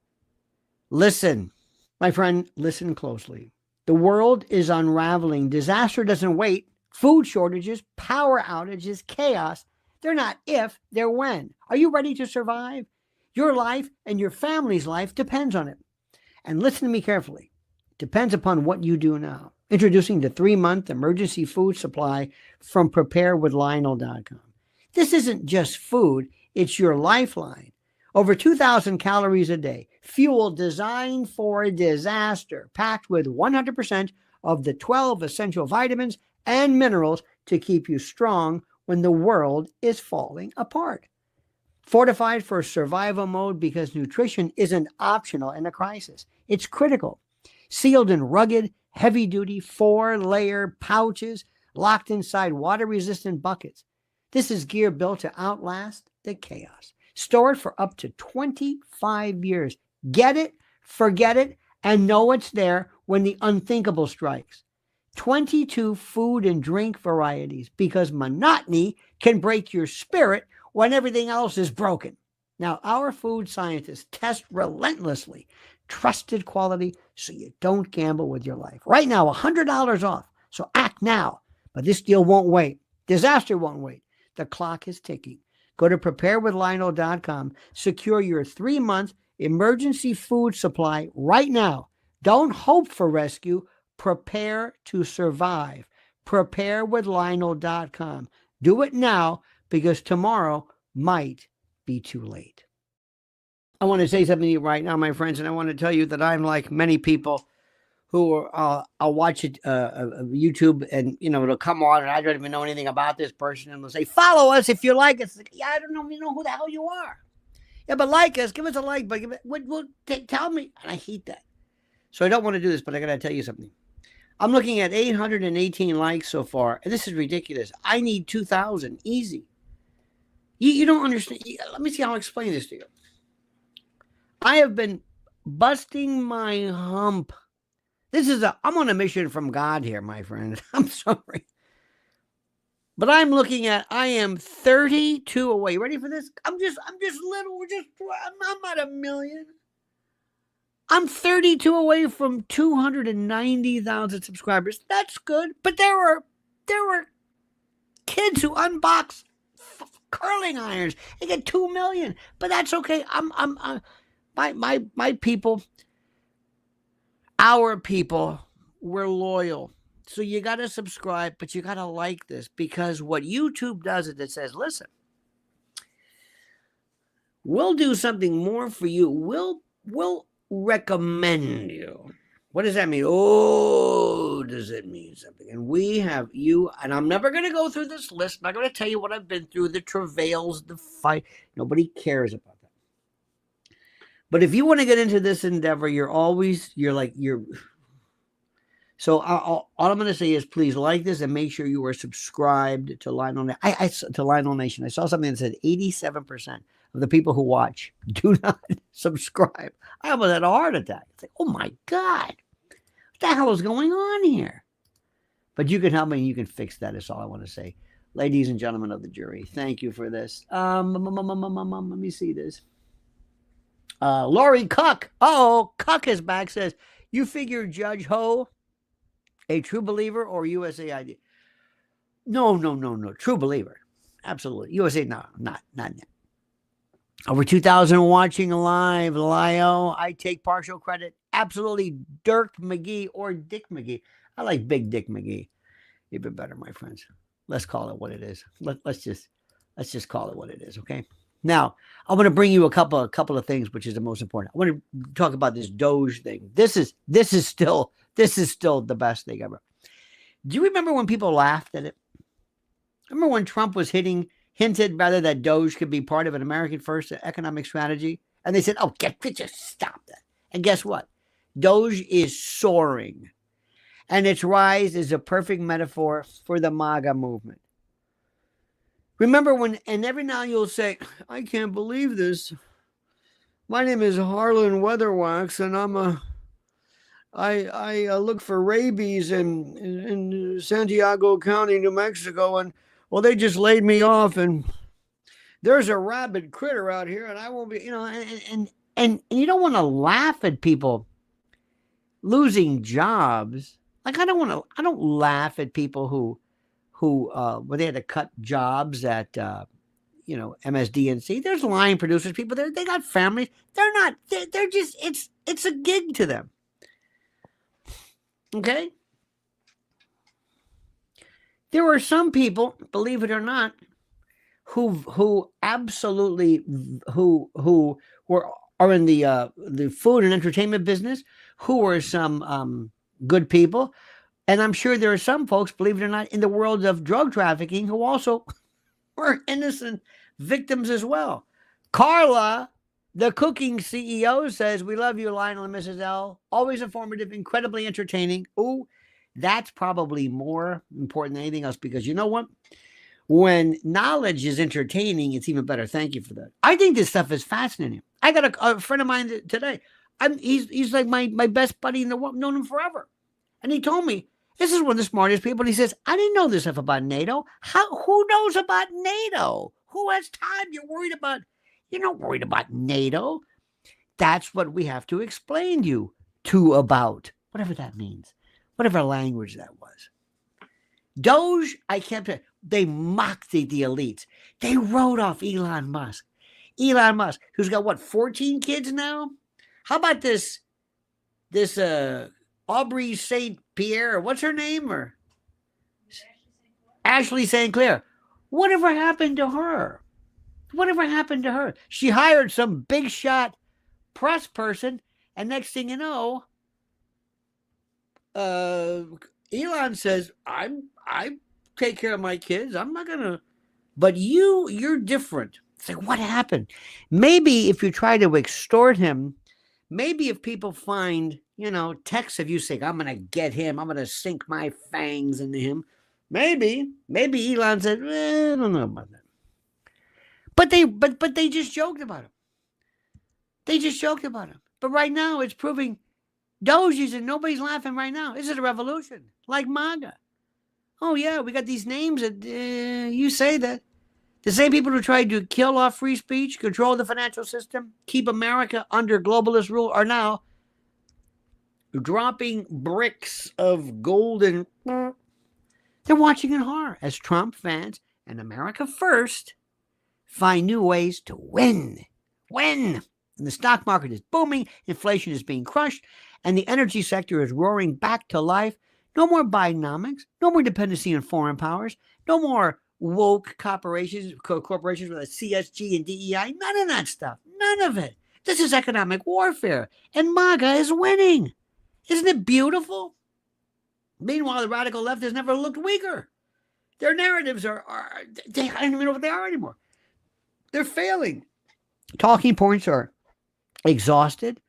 Listen, my friend, listen closely. The world is unraveling. Disaster doesn't wait. Food shortages, power outages, chaos. They're not if, they're when. Are you ready to survive? Your life and your family's life depends on it. And listen to me carefully. It depends upon what you do now. Introducing the 3-month emergency food supply from preparedwithlionel.com. This isn't just food, it's your lifeline. Over 2,000 calories a day. Fuel designed for disaster, packed with 100% of the 12 essential vitamins and minerals to keep you strong when the world is falling apart. Fortified for survival mode because nutrition isn't optional in a crisis. It's critical. Sealed in rugged, heavy-duty 4-layer pouches locked inside water-resistant buckets. This is gear built to outlast the chaos. Stored for up to 25 years. Get it, forget it, and know it's there when the unthinkable strikes. 22 food and drink varieties, because monotony can break your spirit when everything else is broken. Now, our food scientists test relentlessly trusted quality so you don't gamble with your life. Right now, $100 off, so act now. But this deal won't wait. Disaster won't wait. The clock is ticking. Go to preparedwithlionel.com. Secure your 3-month emergency food supply right now. Don't hope for rescue. Prepare to survive. Preparewithlionel.com. Do it now because tomorrow might be too late. I want to say something to you right now, my friends, and I want to tell you that I'm like many people who are, I'll watch it, YouTube, and, it'll come on, and I don't even know anything about this person, and they'll say, follow us if you like us. Like, yeah, I don't even know who the hell you are. Yeah, but like us, give us a like, but tell me. And I hate that. So I don't want to do this, but I got to tell you something. I'm looking at 818 likes so far, and this is ridiculous. I need 2,000, easy. You don't understand. Let me see how I'll explain this to you. I have been busting my hump. I'm on a mission from God here, my friend. I'm sorry. But I am 32 away. Ready for this? I'm just little. I'm not a million. I'm 32 away from 290,000 subscribers. That's good. But there were kids who unbox curling irons. They get 2 million. But that's okay. My people, our people, we're loyal. So you got to subscribe, but you got to like this, because what YouTube does is it says, listen, we'll do something more for you. We'll recommend you. What does that mean? Oh, does it mean something? And we have you, and I'm never going to go through this list. I'm not going to tell you what I've been through, the travails, the fight. Nobody cares about that. But if you want to get into this endeavor, so all I'm going to say is, please like this and make sure you are subscribed to Lionel Nation. I saw something that said 87% of the people who watch do not subscribe. I almost had a heart attack. It's like, oh my God, what the hell is going on here? But you can help me and you can fix that. Is all I want to say. Ladies and gentlemen of the jury, thank you for this. Let me see this. Lori Cuck. Cuck is back, says, you figure Judge Ho a true believer or USA ID? No. True believer. Absolutely. USA, no, not yet. Over 2,000 watching live. Lio, I take partial credit. Absolutely. Dirk McGee or Dick McGee. I like Big Dick McGee. Even better, my friends. Let's call it what it is. Let's just call it what it is, okay? Now, I want to bring you a couple of things, which is the most important. I want to talk about this Doge thing. This is still the best thing ever. Do you remember when people laughed at it? Remember when Trump was hinted rather that Doge could be part of an American first economic strategy? And they said, just stop that. And guess what? Doge is soaring. And its rise is a perfect metaphor for the MAGA movement. Remember when, and every now you'll say, I can't believe this. My name is Harlan Weatherwax, and I look for rabies in Santiago County, New Mexico, and well, they just laid me off, and there's a rabid critter out here, and I won't be, and you don't want to laugh at people losing jobs. Like I don't laugh at people who when they had to cut jobs at MSDNC. There's line producers, people there, they got families. They're just it's a gig to them. Okay? There are some people, believe it or not, who absolutely are in the food and entertainment business, who are some good people. And I'm sure there are some folks, believe it or not, in the world of drug trafficking who also are innocent victims as well. Carla, the cooking CEO, says, we love you, Lionel and Mrs. L. Always informative, incredibly entertaining. Ooh, that's probably more important than anything else, because you know what? When knowledge is entertaining, it's even better. Thank you for that. I think this stuff is fascinating. I got a friend of mine today. He's like my best buddy in the world, known him forever. And he told me, this is one of the smartest people. And he says, I didn't know this stuff about NATO. Who knows about NATO? Who has time? You're not worried about NATO. That's what we have to explain you to about, whatever that means, whatever language that was. Doge, I kept it. They mocked the elites. They wrote off Elon Musk. Elon Musk, who's got what, 14 kids now? How about this Aubrey St. Pierre, what's her name? Or Ashley St. Clair. Whatever happened to her? Whatever happened to her? She hired some big shot press person, and next thing you know, Elon says, I take care of my kids. I'm not gonna. But you're different. It's like, what happened? Maybe if you try to extort him, maybe if people find, texts of you saying, I'm gonna get him, I'm gonna sink my fangs into him. Maybe Elon said, I don't know about that. But they just joked about him. They just joked about him. But right now it's proving Doji's and nobody's laughing right now. This is a revolution, like MAGA. Oh yeah, we got these names that you say that. The same people who tried to kill off free speech, control the financial system, keep America under globalist rule are now dropping bricks of gold and they're watching in horror as Trump, Vance, and America First find new ways to win. And the stock market is booming, inflation is being crushed, and the energy sector is roaring back to life. No more Bidenomics, no more dependency on foreign powers, no more woke corporations with a CSG and DEI, none of that stuff, none of it. This is economic warfare, and MAGA is winning. Isn't it beautiful? Meanwhile, the radical left has never looked weaker. Their narratives I don't even know what they are anymore. They're failing. Talking points are exhausted.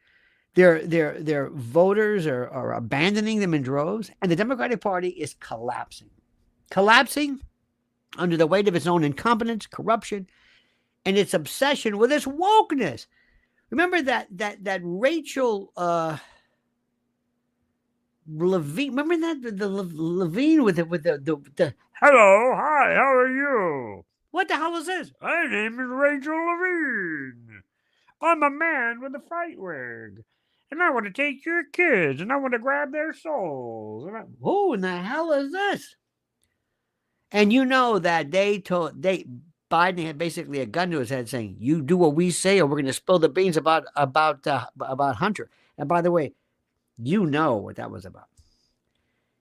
Their voters are abandoning them in droves, and the Democratic Party is collapsing under the weight of its own incompetence, corruption, and its obsession with its wokeness. Remember that Rachel Levine. Remember that the Levine with the hello, hi, how are you? What the hell is this? My name is Rachel Levine. I'm a man with a fright wig, and I want to take your kids, and I want to grab their souls. Who in the hell is this? And you know that Biden had basically a gun to his head saying, you do what we say or we're going to spill the beans about Hunter. And by the way, you know what that was about.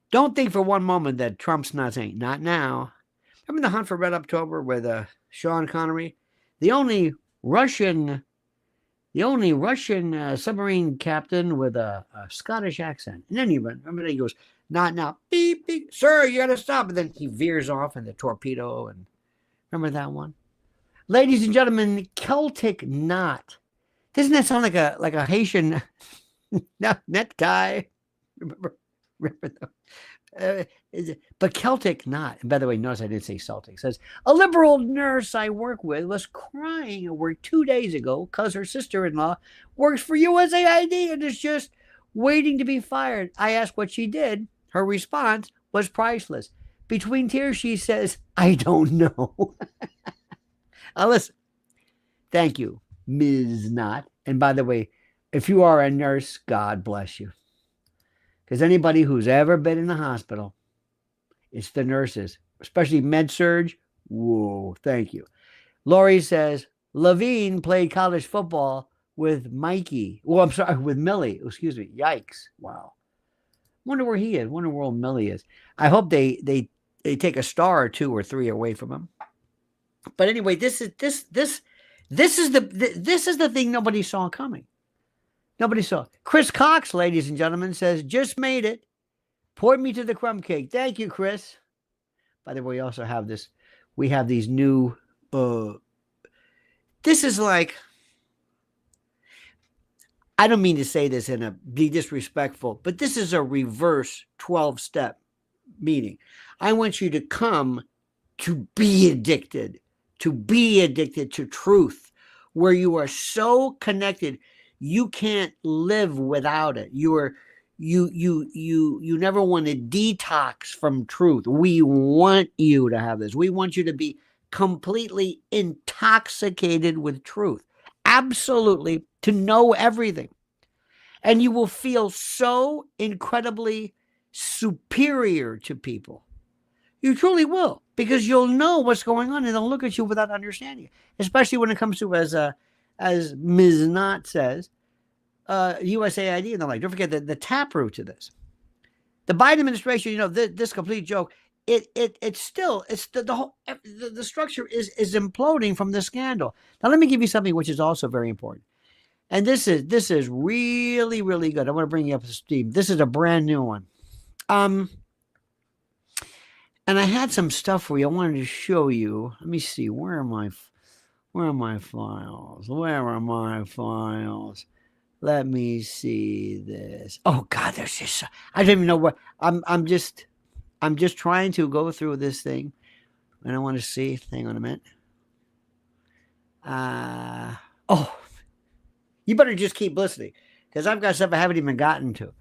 Don't think for one moment that Trump's not saying, not now. Remember the Hunt for Red October with Sean Connery? The only Russian submarine captain with a Scottish accent. And then remember he goes, not now, beep, beep, sir, you got to stop. And then he veers off in the torpedo. And remember that one? Ladies and gentlemen, Celtic knot. Doesn't that sound like a Haitian necktie? Remember But Celtic not. And by the way, notice I didn't say Celtic. It says, a liberal nurse I work with was crying at work 2 days ago because her sister-in-law works for USAID and is just waiting to be fired. I asked what she did. Her response was priceless. Between tears, she says, I don't know. Now listen. Thank you, Ms. Not. And by the way, if you are a nurse, God bless you. Because anybody who's ever been in the hospital, it's the nurses, especially med-surg. Whoa, thank you. Lori says, Levine played college football with Mikey. Well, I'm sorry, with Millie. Excuse me. Yikes. Wow. Wonder where he is. Wonder where old Millie is. I hope they take a star or 2 or 3 away from him. But anyway, this is the thing nobody saw coming. Nobody saw. Chris Cox, ladies and gentlemen, says, just made it. Poured me to the crumb cake. Thank you, Chris. By the way, we also have this. We have these new. This is like. I don't mean to say this in a be disrespectful, but this is a reverse 12-step meeting. I want you to come to be addicted to truth, where you are so connected. You can't live without it. You never want to detox from truth. We want you to have this. We want you to be completely intoxicated with truth. Absolutely, to know everything. And you will feel so incredibly superior to people. You truly will, because you'll know what's going on and they'll look at you without understanding it. Especially when it comes to, as Ms. Knott says, USAID and the like. Don't forget the taproot to this. The Biden administration, this complete joke. It's still the whole the structure is imploding from the scandal. Now let me give you something which is also very important, and this is really, really good. I want to bring you up to speed. This is a brand new one. And I had some stuff for you. I wanted to show you. Let me see. Where are my files? Let me see this. Oh God, there's just. I don't even know what. I'm just trying to go through this thing, and I want to see. Hang on a minute. You better just keep listening, because I've got stuff I haven't even gotten to.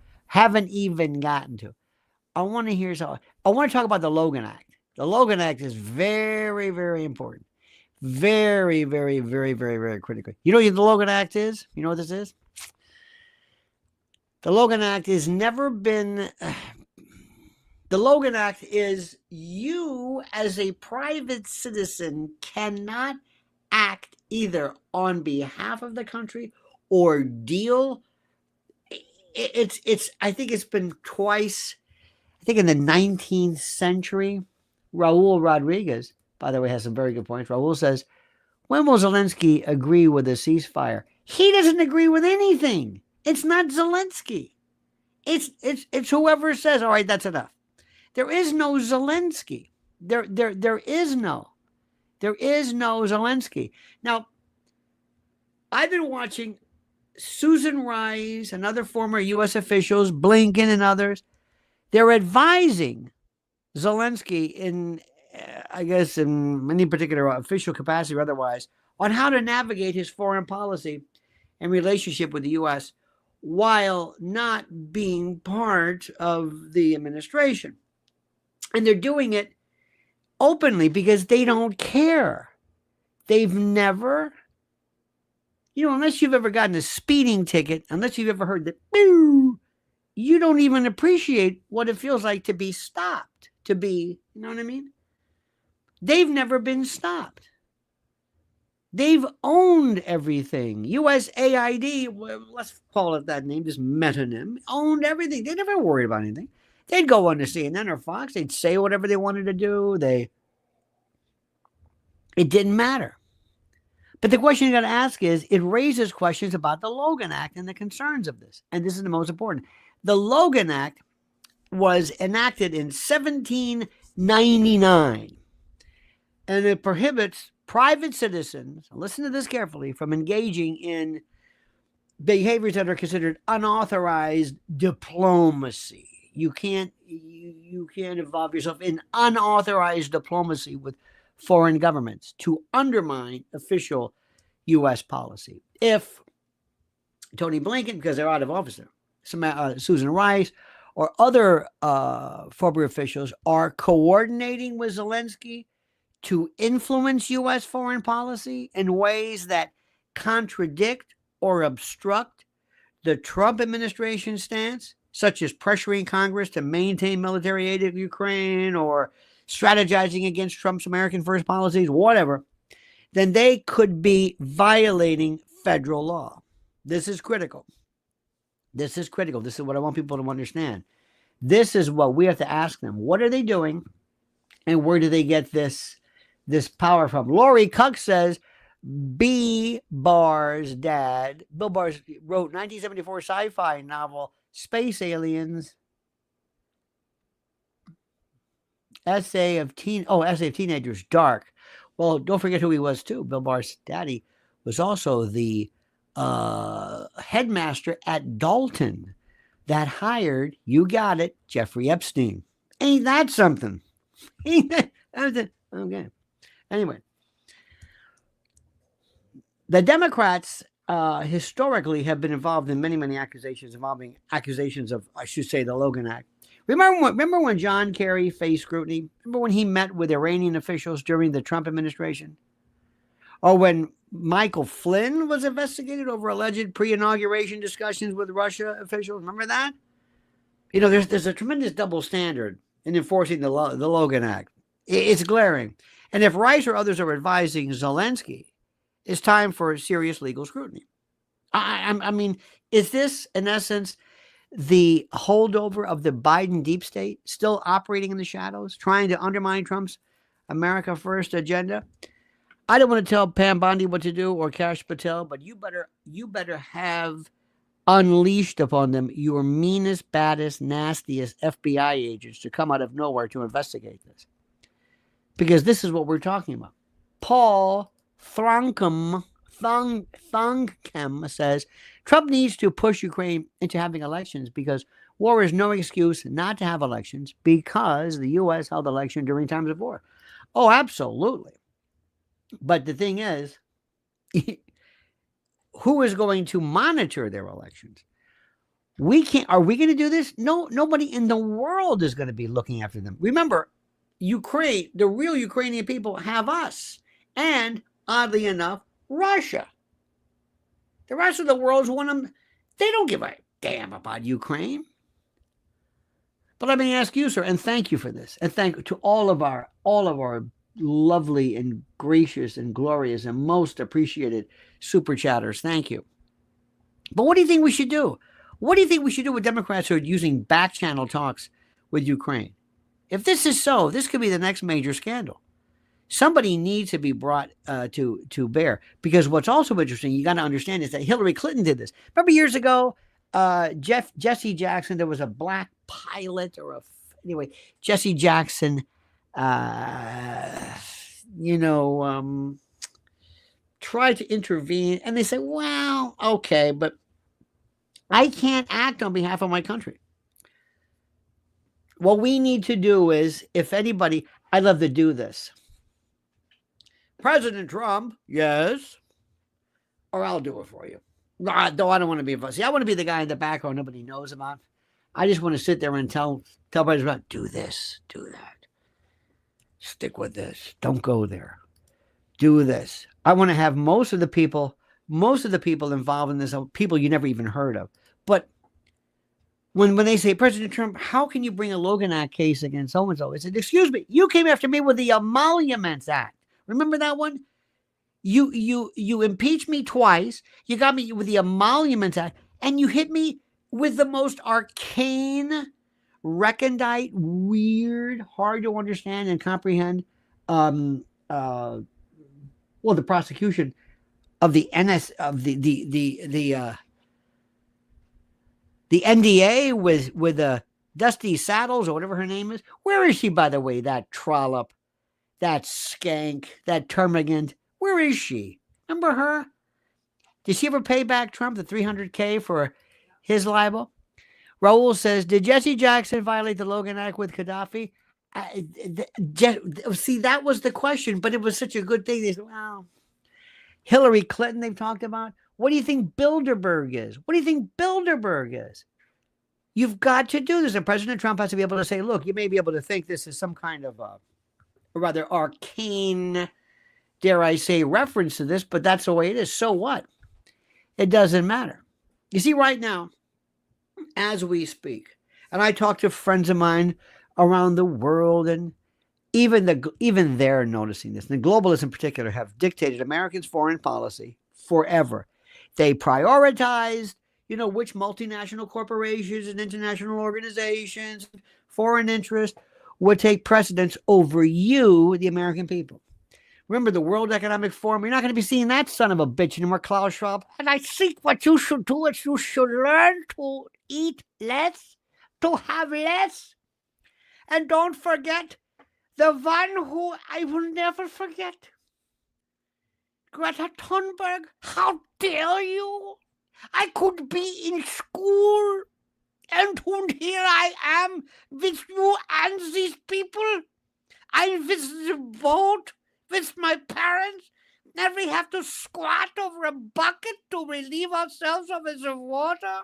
I want to hear something. I want to talk about the Logan Act. The Logan Act is very, very important. Very, very, very, very, very critical. You know what the Logan Act is? You know what this is? The Logan Act has never been... The Logan Act is you as a private citizen cannot act either on behalf of the country or deal. I think it's been twice. I think in the 19th century, Raul Rodriguez, by the way, has some very good points. Raul says, when will Zelensky agree with a ceasefire? He doesn't agree with anything. It's not Zelensky. It's whoever says, all right, that's enough. There is no Zelensky. There is no Zelensky. Now, I've been watching Susan Rice and other former U.S. officials, Blinken and others. They're advising Zelensky in, I guess, in any particular official capacity or otherwise, on how to navigate his foreign policy and relationship with the U.S. while not being part of the administration. And they're doing it openly because they don't care. They've never, unless you've ever gotten a speeding ticket, unless you've ever heard the boo, you don't even appreciate what it feels like to be stopped, to be, you know what I mean? They've never been stopped. They've owned everything. USAID, let's call it that name, just metonym, owned everything. They never worried about anything. They'd go on to CNN or Fox. They'd say whatever they wanted to do. It didn't matter. But the question you got to ask is, it raises questions about the Logan Act and the concerns of this. And this is the most important. The Logan Act was enacted in 1799. And it prohibits private citizens, listen to this carefully, from engaging in behaviors that are considered unauthorized diplomacy. You can't involve yourself in unauthorized diplomacy with foreign governments to undermine official U.S. policy. If Tony Blinken, because they're out of office now, Susan Rice, or other former officials are coordinating with Zelensky to influence U.S. foreign policy in ways that contradict or obstruct the Trump administration stance, such as pressuring Congress to maintain military aid to Ukraine or strategizing against Trump's American First policies, whatever, then they could be violating federal law. This is critical. This is critical. This is what I want people to understand. This is what we have to ask them. What are they doing? And where do they get this power from? Lori Cuck says, B. Barr's dad, Bill Barr, wrote 1974 sci-fi novel, Space Aliens, Essay of Teenagers, Dark. Well, don't forget who he was too. Bill Barr's daddy was also the headmaster at Dalton that hired, you got it, Jeffrey Epstein. Ain't that something? Okay. Anyway, the Democrats historically have been involved in many accusations of, I should say, the Logan Act. Remember when John Kerry faced scrutiny? Remember when he met with Iranian officials during the Trump administration? Or when Michael Flynn was investigated over alleged pre-inauguration discussions with Russia officials? Remember that? You know, there's a tremendous double standard in enforcing the Logan Act. It's glaring. And if Rice or others are advising Zelensky, it's time for serious legal scrutiny. I mean, is this, in essence, the holdover of the Biden deep state still operating in the shadows, trying to undermine Trump's America First agenda? I don't want to tell Pam Bondi what to do or Kash Patel, but you better have unleashed upon them your meanest, baddest, nastiest FBI agents to come out of nowhere to investigate this. Because this is what we're talking about. Paul Thongkem says Trump needs to push Ukraine into having elections because war is no excuse not to have elections because the U.S. held election during times of war. Oh, absolutely. But the thing is, who is going to monitor their elections? We can't. Are we going to do this? No, nobody in the world is going to be looking after them. Remember, Ukraine, the real Ukrainian people have us. And oddly enough, Russia. The rest of the world's one of them. They don't give a damn about Ukraine. But let me ask you, sir, and thank you for this. And thank you to all of our lovely and gracious and glorious and most appreciated super chatters. Thank you. But what do you think we should do? What do you think we should do with Democrats who are using back channel talks with Ukraine? If this is so, this could be the next major scandal. Somebody needs to be brought to bear. Because what's also interesting, you got to understand, is that Hillary Clinton did this. Remember years ago, Jesse Jackson, there was a black pilot Jesse Jackson, tried to intervene. And they say, well, okay, but I can't act on behalf of my country. What we need to do is, if anybody, I'd love to do this. President Trump, yes, or I'll do it for you. No, I don't want to be a fussy. I want to be the guy in the background nobody knows about. I just want to sit there and tell President Trump, do this, do that. Stick with this. Don't go there. Do this. I want to have most of the people involved in this are people you never even heard of. But when they say, President Trump, how can you bring a Logan Act case against so-and-so? I said, excuse me, you came after me with the Emoluments Act. Remember that one? You impeached me twice. You got me with the Emoluments Act, and you hit me with the most arcane, recondite, weird, hard to understand and comprehend. The prosecution of the the NDA with Dusty Saddles or whatever her name is. Where is she, by the way? That trollop, that skank, that termagant. Where is she? Remember her? Did she ever pay back Trump the $300K for his libel? Raul says, did Jesse Jackson violate the Logan Act with Gaddafi? See, that was the question, but it was such a good thing. They said, wow. Hillary Clinton, they've talked about. What do you think Bilderberg is? What do you think Bilderberg is? You've got to do this. And President Trump has to be able to say, look, you may be able to think this is some kind of a rather arcane, dare I say, reference to this, but that's the way it is. So what? It doesn't matter. You see, right now, as we speak, and I talk to friends of mine around the world, and even they're noticing this. And the globalists in particular have dictated Americans' foreign policy forever. They prioritized, which multinational corporations and international organizations, foreign interest would take precedence over you, the American people. Remember the World Economic Forum? You're not going to be seeing that son of a bitch anymore, Klaus Schwab. And I think what you should do is you should learn to eat less, to have less. And don't forget the one who I will never forget. Greta Thunberg, how dare you? I could be in school, and here I am with you and these people. I'm with the boat, with my parents, and we have to squat over a bucket to relieve ourselves of the water.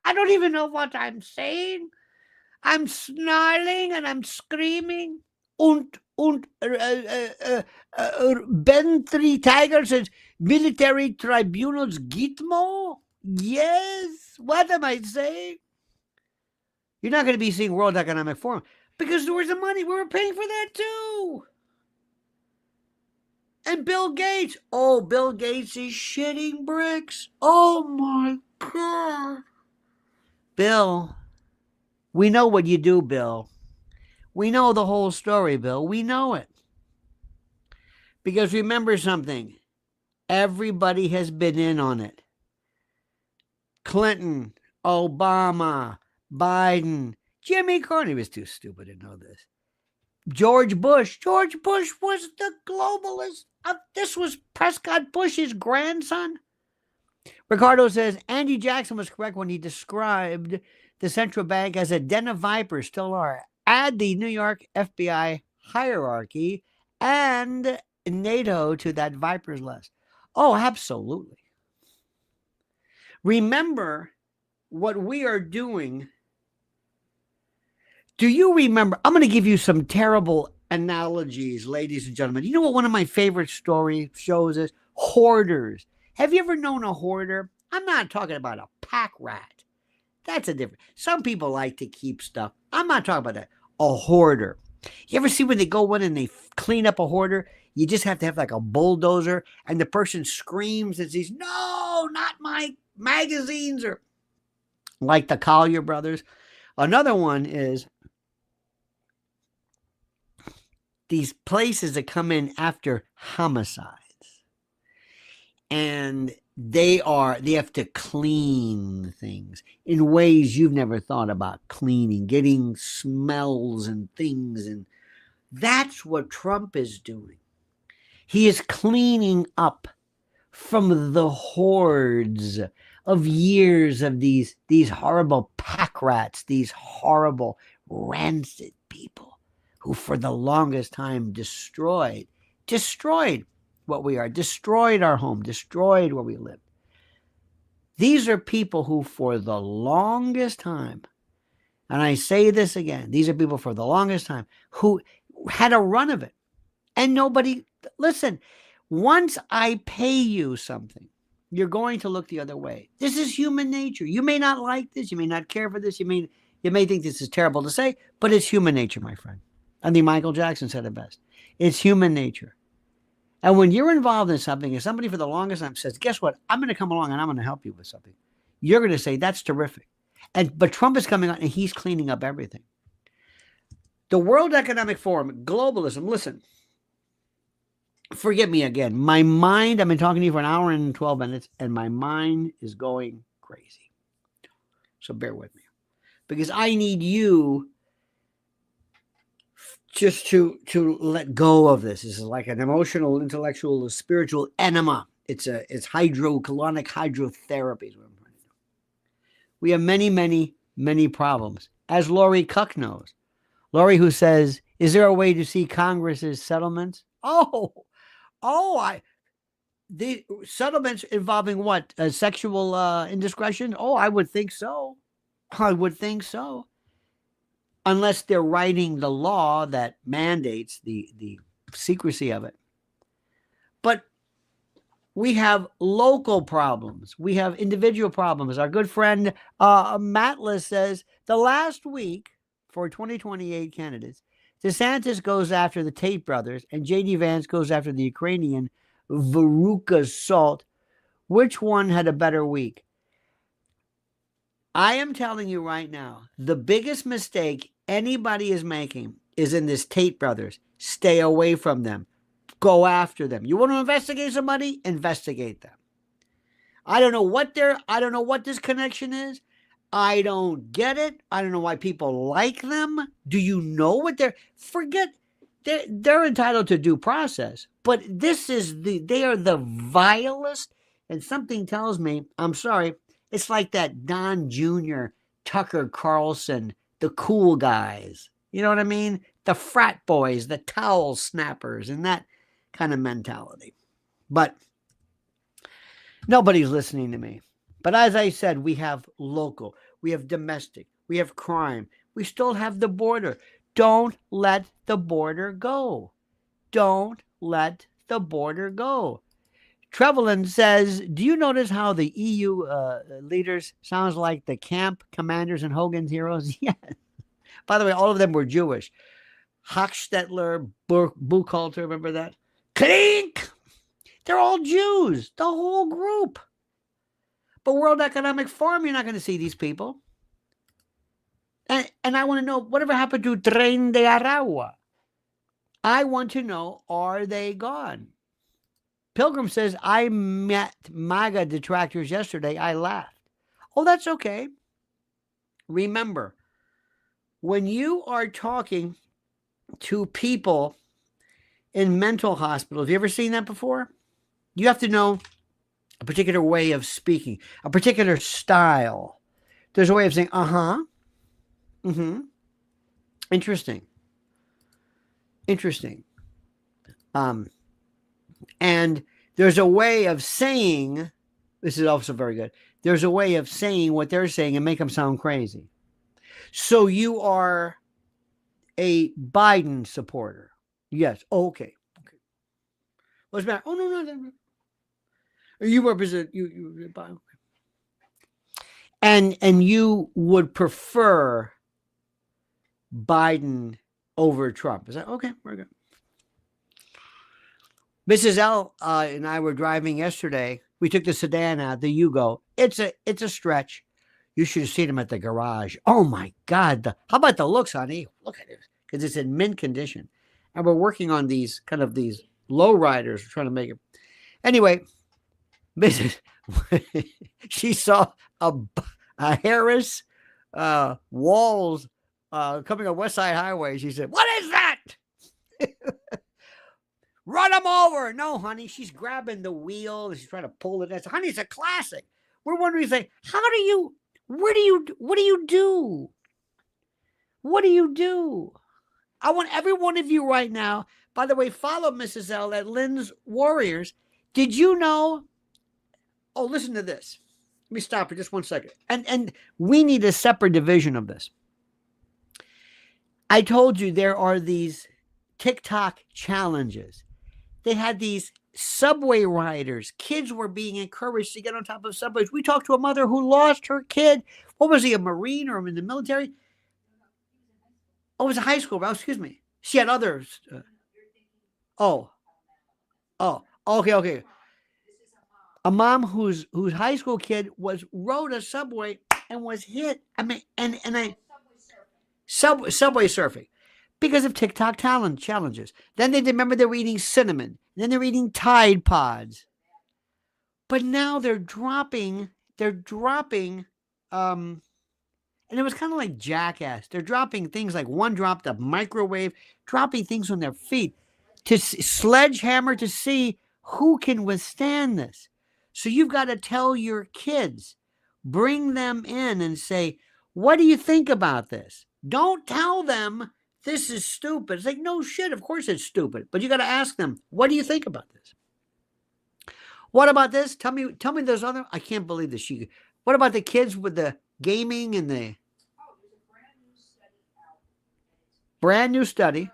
I don't even know what I'm saying. I'm snarling and I'm screaming. Und Ben Three Tigers says, military tribunals Gitmo? Yes. What am I saying? You're not going to be seeing World Economic Forum because there was the money. We were paying for that too. And Bill Gates. Oh, Bill Gates is shitting bricks. Oh my God. Bill, we know what you do, Bill. We know the whole story, Bill. We know it. Because remember something. Everybody has been in on it. Clinton, Obama, Biden, Jimmy Carter was too stupid to know this. George Bush. George Bush was the globalist. This was Prescott Bush's grandson. Ricardo says, Andy Jackson was correct when he described the central bank as a den of vipers, still are. Add the New York FBI hierarchy and NATO to that viper's list. Oh, absolutely. Remember what we are doing. Do you remember? I'm going to give you some terrible analogies, ladies and gentlemen. You know what one of my favorite story shows is? Hoarders. Have you ever known a hoarder? I'm not talking about a pack rat. That's a different. Some people like to keep stuff. I'm not talking about that. A hoarder. You ever see when they go in and they clean up a hoarder? You just have to have like a bulldozer, and the person screams and says, "No, not my magazines," or like the Collier brothers. Another one is these places that come in after homicides, and they have to clean things in ways you've never thought about cleaning, getting smells and things. And that's what Trump is doing. He is cleaning up from the hordes of years of these horrible pack rats, these horrible rancid people who for the longest time destroyed what we are, destroyed our home, destroyed where we live. These are people who for the longest time, and I say this again, these are people for the longest time who had a run of it. And nobody, listen, once I pay you something, you're going to look the other way. This is human nature. You may not like this. You may not care for this. You may think this is terrible to say, but it's human nature, my friend. I think Michael Jackson said it best. It's human nature. And when you're involved in something, and somebody for the longest time says, guess what? I'm going to come along and I'm going to help you with something. You're going to say, that's terrific. But Trump is coming on and he's cleaning up everything. The World Economic Forum, globalism, listen, forgive me again. My mind, I've been talking to you for an hour and 12 minutes, and my mind is going crazy. So bear with me. Because I need you just to let go of this. This is like an emotional, intellectual, spiritual enema. It's hydrocolonic hydrotherapy is what I'm trying to do. We have many, many many problems, as Lori Cuck knows. Lori, who says, is there a way to see Congress's settlements? The settlements involving what? Sexual indiscretion? Oh, I would think so. Unless they're writing the law that mandates the secrecy of it. But we have local problems. We have individual problems. Our good friend Matlis says the last week for 2028 candidates, DeSantis goes after the Tate brothers and JD Vance goes after the Ukrainian Veruca Salt. Which one had a better week? I am telling you right now, the biggest mistake anybody is making is in this Tate brothers. Stay away from them. Go after them. You want to investigate somebody? Investigate them. I don't know what this connection is. I don't get it. I don't know why people like them. Do you know what they're entitled to due process, but they are the vilest, and something tells me, I'm sorry, it's like that Don Jr., Tucker Carlson, the cool guys. You know what I mean? The frat boys, the towel snappers, and that kind of mentality. But nobody's listening to me. But as I said, we have local, we have domestic, we have crime. We still have the border. Don't let the border go. Don't let the border go. Trevelyan says, do you notice how the EU leaders sounds like the camp commanders and Hogan's Heroes? Yes. By the way, all of them were Jewish. Hochstetler, Buchhalter, remember that? Klink! They're all Jews, the whole group. But World Economic Forum, you're not going to see these people. And I want to know, whatever happened to Tren de Aragua? I want to know, are they gone? Pilgrim says, I met MAGA detractors yesterday. I laughed. Oh, that's okay. Remember, when you are talking to people in mental hospitals, have you ever seen that before? You have to know a particular way of speaking, a particular style. There's a way of saying, interesting. And there's a way of saying, this is also very good. There's a way of saying what they're saying and make them sound crazy. So you are a Biden supporter. Yes. Oh, okay. What's the matter? Oh, no. You represent you. And you would prefer Biden over Trump. Is that okay? We're good. Mrs. L and I were driving yesterday. We took the sedan out, the Yugo. It's a stretch. You should have seen him at the garage. Oh my God! How about the looks, honey? Look at it, because it's in mint condition. And we're working on these low riders. We're trying to make it. Anyway, Mrs. she saw a Harris Walls coming on West Side Highway. She said, "What is that?" Run them over. No, honey, she's grabbing the wheel. She's trying to pull it. That's, honey, it's a classic. We're wondering, what do you do? What do you do? I want every one of you right now. By the way, follow Mrs. L at Lynn's Warriors. Did you know? Oh, listen to this. Let me stop for just 1 second. And we need a separate division of this. I told you there are these TikTok challenges. They had these subway riders. Kids were being encouraged to get on top of subways. We talked to a mother who lost her kid. What was he, a Marine or in the military? Oh, it was a high school. Oh, excuse me. She had others. Okay. A mom whose high school kid rode a subway and was hit. Subway surfing. Because of TikTok challenges. Then they remember they were eating cinnamon. Then they're eating Tide Pods. But now they're dropping, and it was kind of like Jackass. They're dropping things like one dropped a microwave, dropping things on their feet to sledgehammer to see who can withstand this. So you've got to tell your kids, bring them in and say, What do you think about this? Don't tell them this is stupid. It's like, no shit, of course it's stupid. But you got to ask them, what do you think about this? What about this? Tell me those other, I can't believe this. What about the kids with the gaming and the brand new study?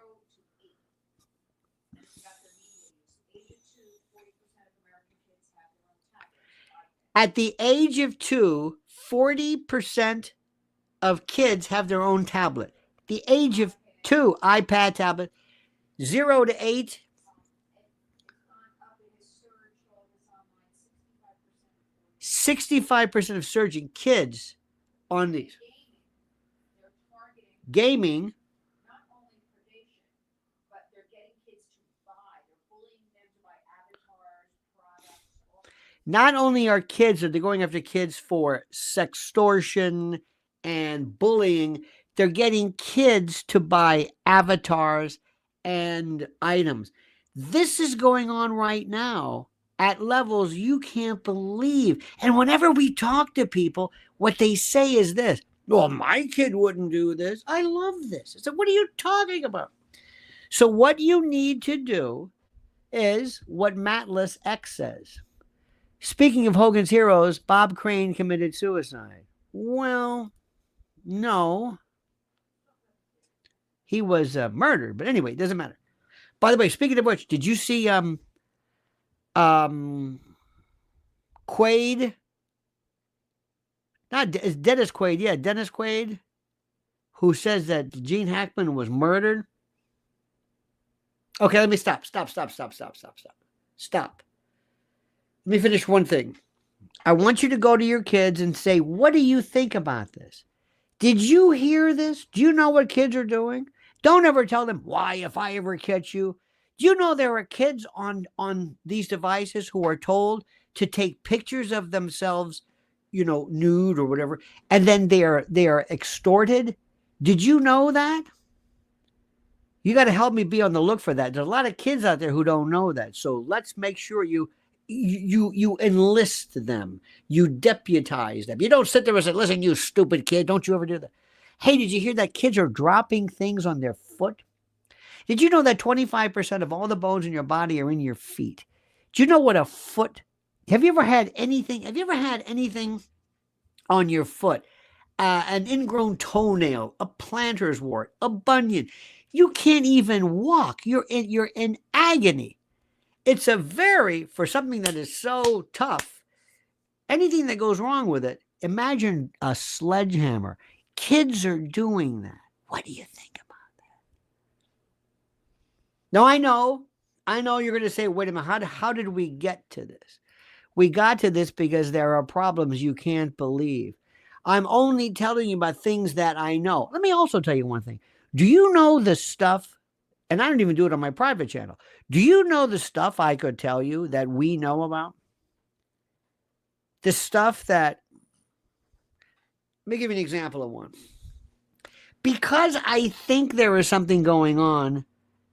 At the age of 2, 40% of kids have their own tablet. The age of 2, iPad, tablet. 0 to 8. "65% of surging kids on these gaming." Not only are kids, are they going after kids for sextortion and bullying, they're getting kids to buy avatars and items. This is going on right now at levels you can't believe. And whenever we talk to people, what they say is this: well, my kid wouldn't do this. I love this. I said, what are you talking about? So what you need to do is what Matless X says. Speaking of Hogan's Heroes, Bob Crane committed suicide. Well, no. He was murdered, but anyway, it doesn't matter. By the way, speaking of which, did you see Quaid? Not Dennis Quaid, yeah, Dennis Quaid, who says that Gene Hackman was murdered. Okay, let me stop. Let me finish one thing. I want you to go to your kids and say, what do you think about this? Did you hear this? Do you know what kids are doing? Don't ever tell them, why, if I ever catch you. Do you know there are kids on these devices who are told to take pictures of themselves, nude or whatever, and then they are extorted? Did you know that? You got to help me be on the look for that. There's a lot of kids out there who don't know that. So let's make sure you enlist them. You deputize them. You don't sit there and say, listen, you stupid kid, don't you ever do that. Hey, did you hear that kids are dropping things on their foot? Did you know that 25% of all the bones in your body are in your feet? Do you know what a foot? Have you ever had anything on your foot? An ingrown toenail, a planter's wart, a bunion. You can't even walk. You're in agony. It's for something that is so tough, anything that goes wrong with it, imagine a sledgehammer. Kids are doing that. What do you think about that? Now, I know you're going to say, wait a minute, how did we get to this? We got to this because there are problems you can't believe. I'm only telling you about things that I know. Let me also tell you one thing. Do you know the stuff? And I don't even do it on my private channel. Do you know the stuff I could tell you that we know about? The stuff that, let me give you an example of one. Because I think there is something going on,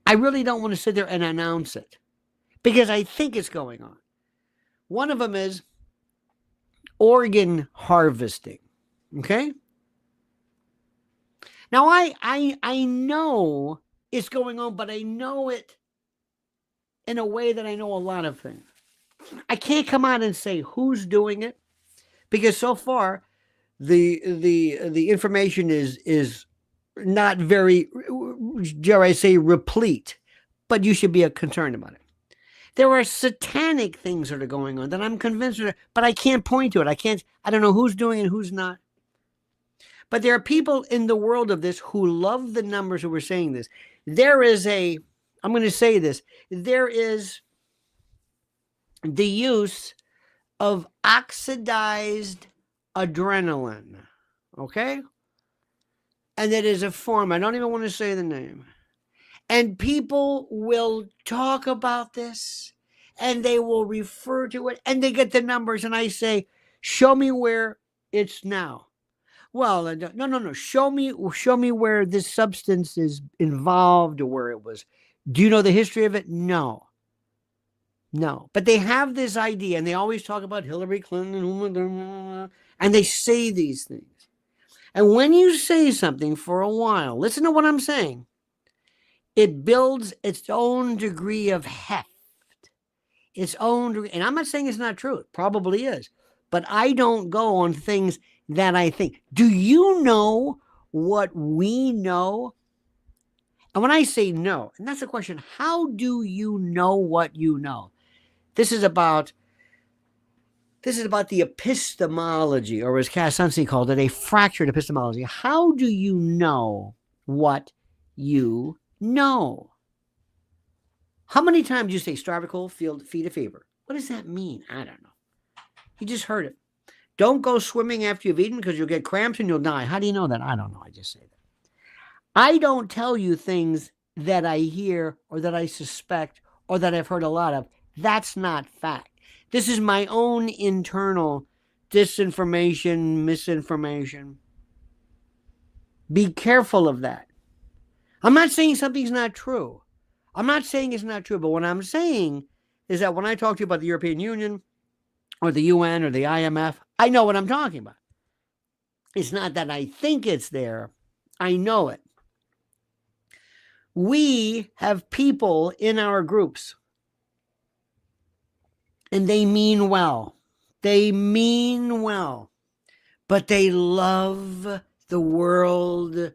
I really don't want to sit there and announce it. Because I think it's going on. One of them is organ harvesting. Okay? Now, I know it's going on, but I know it in a way that I know a lot of things. I can't come out and say who's doing it, because so far the information is not very, dare I say, replete, but you should be concerned about it. There are satanic things that are going on that I'm convinced are, but I can't point to it. I don't know who's doing it, who's not. But there are people in the world of this who love the numbers who are saying this. There is I'm going to say this, there is the use of oxidized adrenaline, okay? And it is a form, I don't even want to say the name. And people will talk about this, and they will refer to it, and they get the numbers, and I say, show me where it's now. Well, no. Show me where this substance is involved or where it was. Do you know the history of it? No. But they have this idea, and they always talk about Hillary Clinton, and they say these things. And when you say something for a while, listen to what I'm saying, it builds its own degree of heft, its own degree. And I'm not saying it's not true. It probably is. But I don't go on things that I think. Do you know what we know? And when I say no, and that's the question, how do you know what you know? This is about the epistemology, or as Cass called it, a fractured epistemology. How do you know what you know? How many times do you say starve a cold, feed a fever? What does that mean? I don't know. You just heard it. Don't go swimming after you've eaten because you'll get cramps and you'll die. How do you know that? I don't know. I just say that. I don't tell you things that I hear or that I suspect or that I've heard a lot of. That's not fact. This is my own internal disinformation, misinformation. Be careful of that. I'm not saying something's not true. I'm not saying it's not true, but what I'm saying is that when I talk to you about the European Union or the UN or the IMF, I know what I'm talking about. It's not that I think it's there. I know it. We have people in our groups, and they mean well. They mean well, but they love the world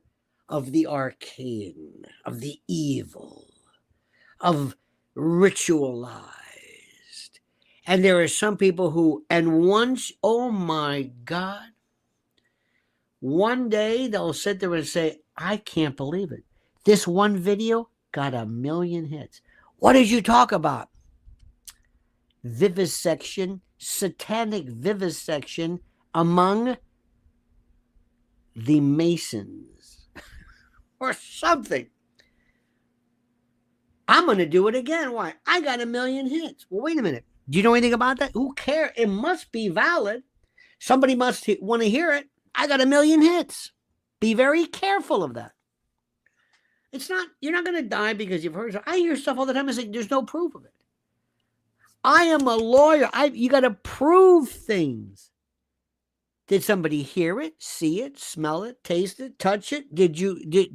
of the arcane, of the evil, of ritualized. And there are some people who, and once, oh my God, one day they'll sit there and say, I can't believe it. This one video got 1 million hits. What did you talk about? Vivisection, satanic vivisection among the Masons or something. I'm going to do it again. Why? I got 1 million hits. Well, wait a minute. Do you know anything about that? Who cares? It must be valid. Somebody must want to hear it. I got 1 million hits. Be very careful of that. It's not, you're not going to die because you've heard. I hear stuff all the time and say, there's no proof of it. I am a lawyer. You got to prove things. Did somebody hear it, see it, smell it, taste it, touch it?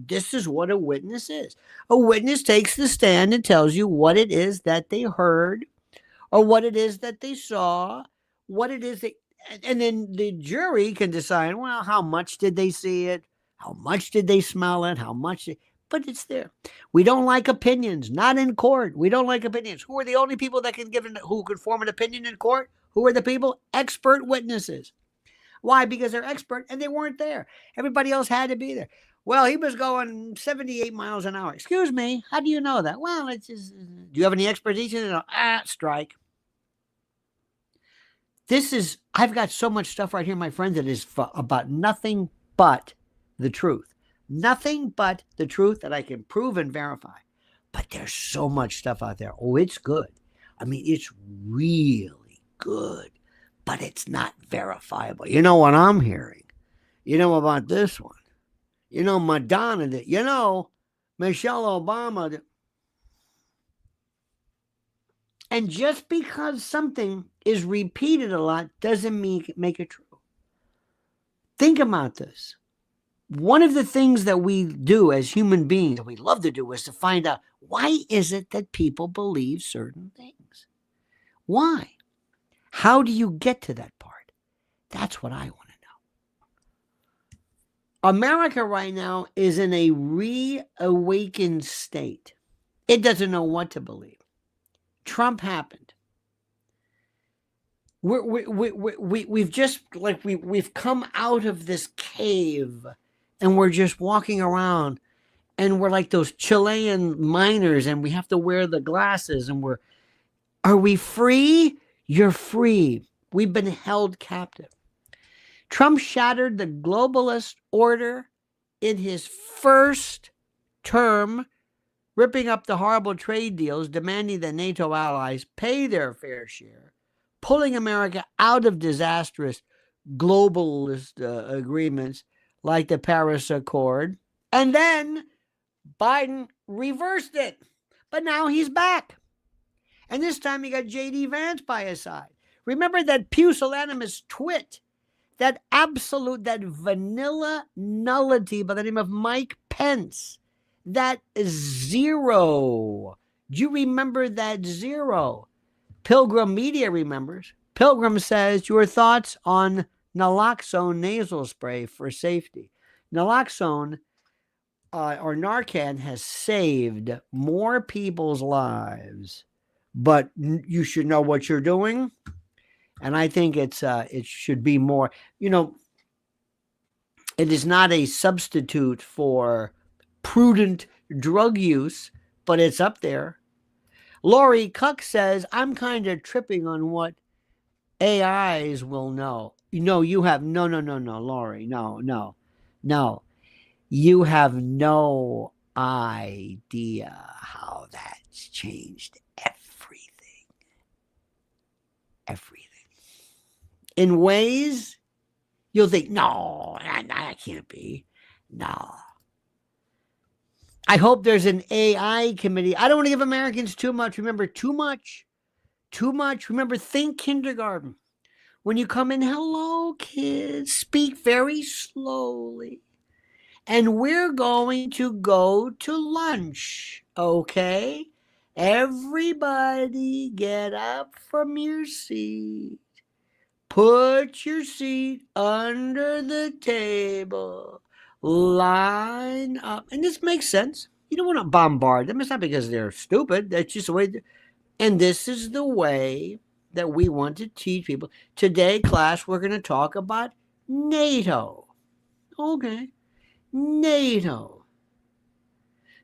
This is what a witness is. A witness takes the stand and tells you what it is that they heard or what it is that they saw, what it is that, and then the jury can decide, well, how much did they see it? How much did they smell it? How much? But it's there. We don't like opinions, not in court. We don't like opinions. Who are the only people that can who could form an opinion in court? Who are the people? Expert witnesses. Why? Because they're expert and they weren't there. Everybody else had to be there. Well, he was going 78 miles an hour. Excuse me. How do you know that? Well, it's just, do you have any expertise in it? Strike. I've got so much stuff right here, my friends, that is about nothing but the truth. Nothing but the truth that I can prove and verify. But there's so much stuff out there. Oh, it's good. I mean, it's really good. But it's not verifiable. You know what I'm hearing? You know about this one? You know Madonna did. You know Michelle Obama did. And just because something is repeated a lot doesn't make it true. Think about this. One of the things that we do as human beings, that we love to do, is to find out, why is it that people believe certain things? Why? How do you get to that part? That's what I want to know. America right now is in a reawakened state. It doesn't know what to believe. Trump happened. We've just, like, we've come out of this cave and we're just walking around and we're like those Chilean miners and we have to wear the glasses and are we free? You're free. We've been held captive. Trump shattered the globalist order in his first term, ripping up the horrible trade deals, demanding that NATO allies pay their fair share, pulling America out of disastrous globalist agreements like the Paris Accord. And then Biden reversed it. But now he's back. And this time he got JD Vance by his side. Remember that pusillanimous twit that vanilla nullity by the name of Mike Pence. That zero. Do you remember that zero? Pilgrim Media remembers. Pilgrim says, your thoughts on naloxone nasal spray for safety. Naloxone or Narcan has saved more people's lives, but you should know what you're doing. And I think it should be more, it is not a substitute for prudent drug use, but it's up there. Lori Cuck says, I'm kind of tripping on what AIs will know. You have no, Lori, no. You have no idea how that's changed everything. In ways you'll think, no, that can't be. No. I hope there's an AI committee. I don't want to give Americans too much. Remember, too much. Remember, think kindergarten. When you come in, hello, kids, speak very slowly. And we're going to go to lunch, okay? Everybody get up from your seat. Put your seat under the table. Line up. And this makes sense. You don't want to bombard them. It's not because they're stupid. That's just the way. And this is the way that we want to teach people. Today, class, we're going to talk about NATO. Okay. NATO.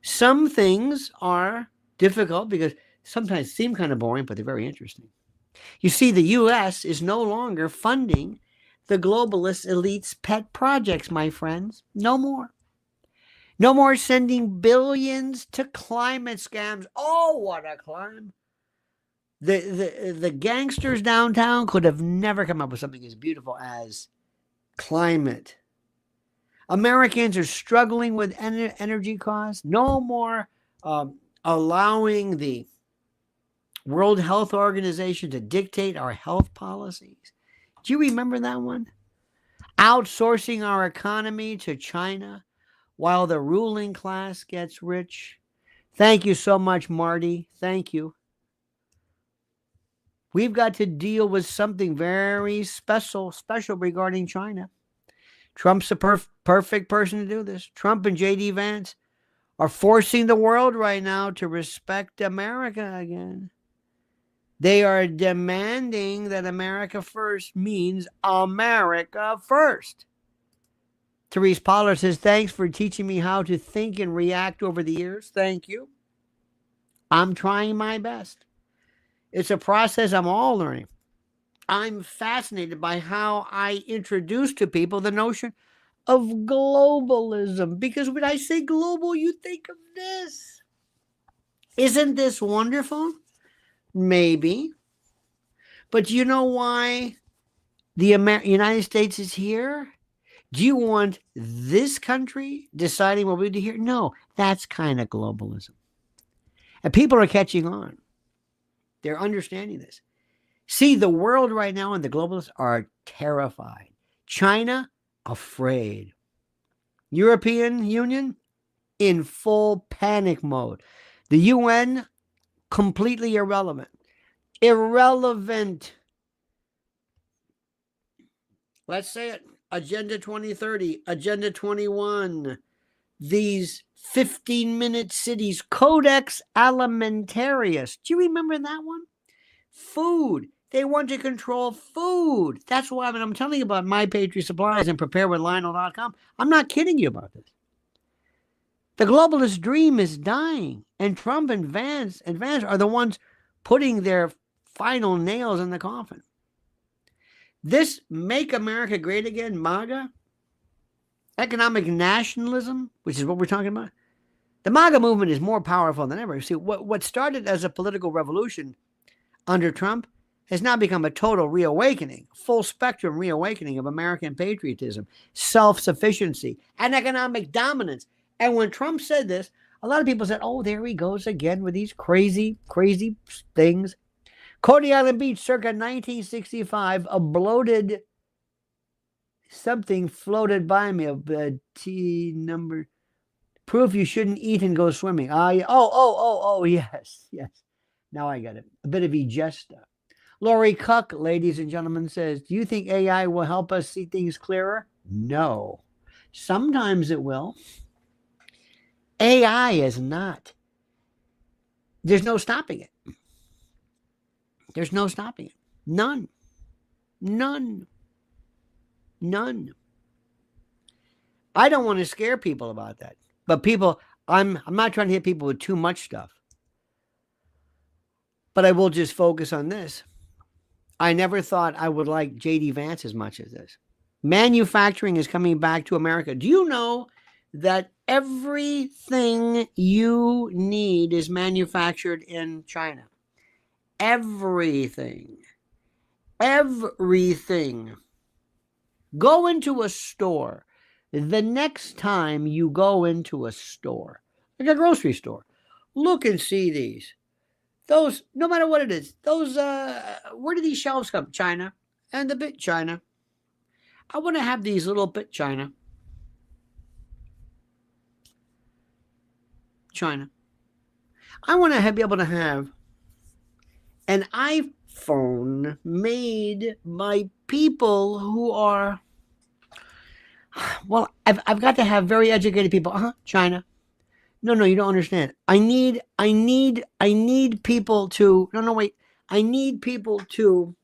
Some things are difficult because sometimes seem kind of boring, but they're very interesting. You see, the U.S. is no longer funding the globalist elite's pet projects, my friends. No more. No more sending billions to climate scams. Oh, what a climb. The gangsters downtown could have never come up with something as beautiful as climate. Americans are struggling with energy costs. No more allowing the World Health Organization to dictate our health policies. Do you remember that one? Outsourcing our economy to China while the ruling class gets rich. Thank you so much, Marty. Thank you. We've got to deal with something very special regarding China. Trump's the perfect person to do this. Trump and JD Vance are forcing the world right now to respect America again. They are demanding that America first means America first. Therese Pollard says, thanks for teaching me how to think and react over the years. Thank you. I'm trying my best. It's a process I'm all learning. I'm fascinated by how I introduce to people the notion of globalism. Because when I say global, you think of this. Isn't this wonderful? Maybe. But you know why the United States is here? Do you want this country deciding what we do here? No, that's kind of globalism. And people are catching on. They're understanding this. See, the world right now and the globalists are terrified. China, afraid. European Union, in full panic mode. The UN, completely irrelevant. Let's say it. Agenda 2030, Agenda 21. These 15-minute cities, Codex Alimentarius. Do you remember that one? Food. They want to control food. That's why I'm telling you about My Patriot Supplies and preparedwithlionel.com. I'm not kidding you about this. The globalist dream is dying, and Trump and Vance are the ones putting their final nails in the coffin. This Make America Great Again, MAGA, economic nationalism, which is what we're talking about. The MAGA movement is more powerful than ever. See, what started as a political revolution under Trump has now become a total reawakening, full spectrum reawakening of American patriotism, self-sufficiency, and economic dominance. And when Trump said this, a lot of people said, oh, there he goes again with these crazy, crazy things. Coney Island Beach, circa 1965, a bloated Something floated by me, a T number. Proof you shouldn't eat and go swimming. Yes. Now I got it. A bit of egesta. Lori Cuck, ladies and gentlemen, says, do you think AI will help us see things clearer? No. Sometimes it will. AI is not. There's no stopping it. There's no stopping it. None. I don't want to scare people about that. But people, I'm not trying to hit people with too much stuff. But I will just focus on this. I never thought I would like JD Vance as much as this. Manufacturing is coming back to America. Do you know that everything you need is manufactured in China? Everything. Go into a store. The next time you go into a store, like a grocery store, look and see these. Those, no matter what it is, those, where do these shelves come? China. And the bit China. I want to have these little bit China. I want to be able to have an iPhone made by people who are, well, I've got to have very educated people. China. No, you don't understand. I need people to, I need people to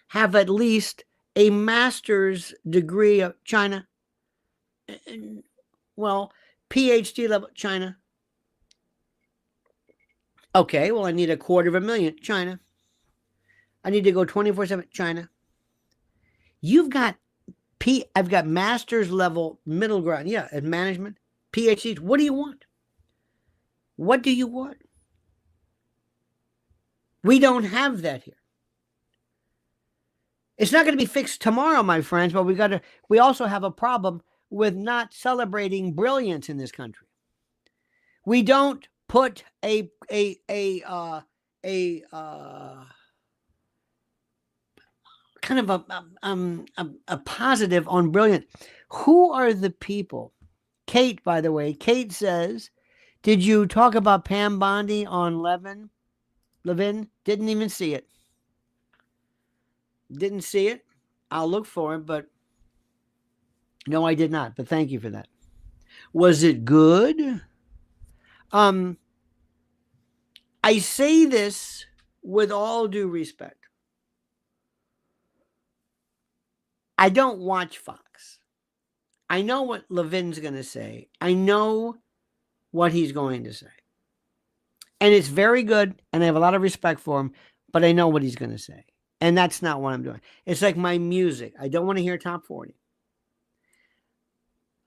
have at least a master's degree of China. Well, PhD level China. Okay, well, I need 250,000 China. I need to go 24/7 China. I've got master's level, middle ground, at management, PhDs. What do you want? What do you want? We don't have that here. It's not going to be fixed tomorrow, my friends, but we also have a problem with not celebrating brilliance in this country. We don't put a kind of a positive on brilliant. Who are the people? Kate, by the way, Kate says, did you talk about Pam Bondi on Levin? Didn't even see it. Didn't see it. I'll look for it, but no, I did not. But thank you for that. Was it good? I say this with all due respect. I don't watch Fox. I know what Levin's going to say. I know what he's going to say. And it's very good, and I have a lot of respect for him, but I know what he's going to say. And that's not what I'm doing. It's like my music. I don't want to hear top 40.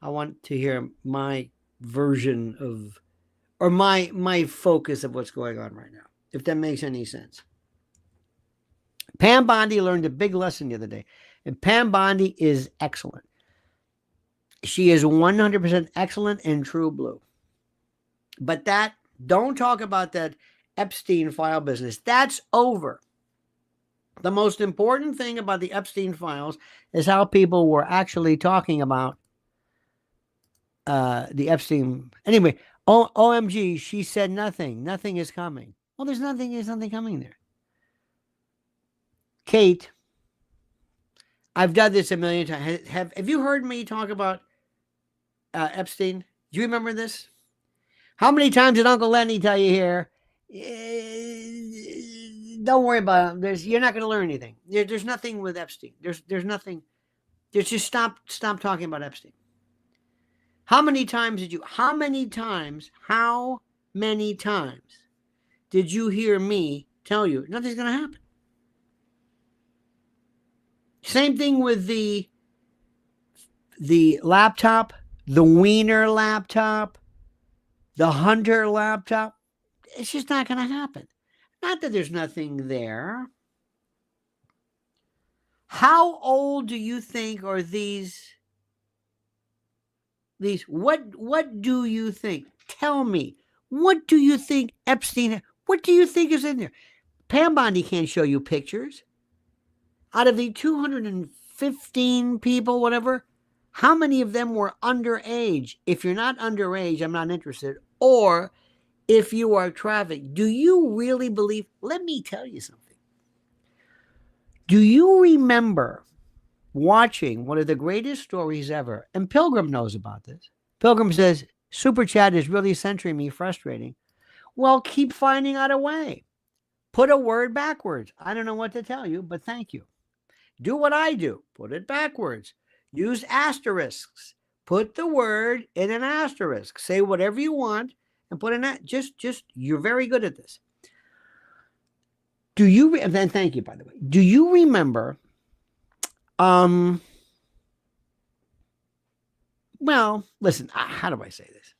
I want to hear my version of, or my focus of what's going on right now, if that makes any sense. Pam Bondi learned a big lesson the other day, and Pam Bondi is excellent. She is 100% excellent and true blue. But don't talk about that Epstein file business. That's over. The most important thing about the Epstein files is how people were actually talking about the Epstein. Anyway, OMG, she said nothing. Nothing is coming. Well, there's nothing coming there. Kate, I've done this a million times. Have you heard me talk about Epstein? Do you remember this? How many times did Uncle Lenny tell you here? Don't worry about it. You're not going to learn anything. There's nothing with Epstein. There's nothing. Just stop talking about Epstein. How many times did you hear me tell you nothing's going to happen? Same thing with the laptop, the Wiener laptop, the Hunter laptop. It's just not going to happen. Not that there's nothing there. How old do you think are these? What do you think? Tell me. What do you think Epstein? What do you think is in there? Pam Bondi can't show you pictures. Out of the 15 people, whatever. How many of them were underage? If you're not underage, I'm not interested. Or if you are trafficked, do you really believe? Let me tell you something. Do you remember watching one of the greatest stories ever? And Pilgrim knows about this. Pilgrim says, Super Chat is really centering me, frustrating. Well, keep finding out a way. Put a word backwards. I don't know what to tell you, but thank you. Do what I do. Put it backwards. Use asterisks. Put the word in an asterisk. Say whatever you want and put in that. Just, you're very good at this. Do you, then thank you, by the way. Do you remember, well, listen, how do I say this?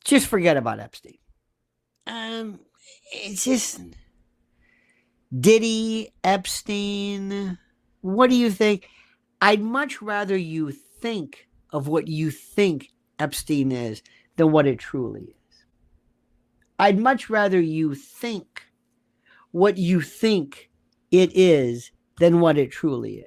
Just forget about Epstein. It's just Diddy, Epstein. What do you think? I'd much rather you think of what you think Epstein is than what it truly is. I'd much rather you think what you think it is than what it truly is.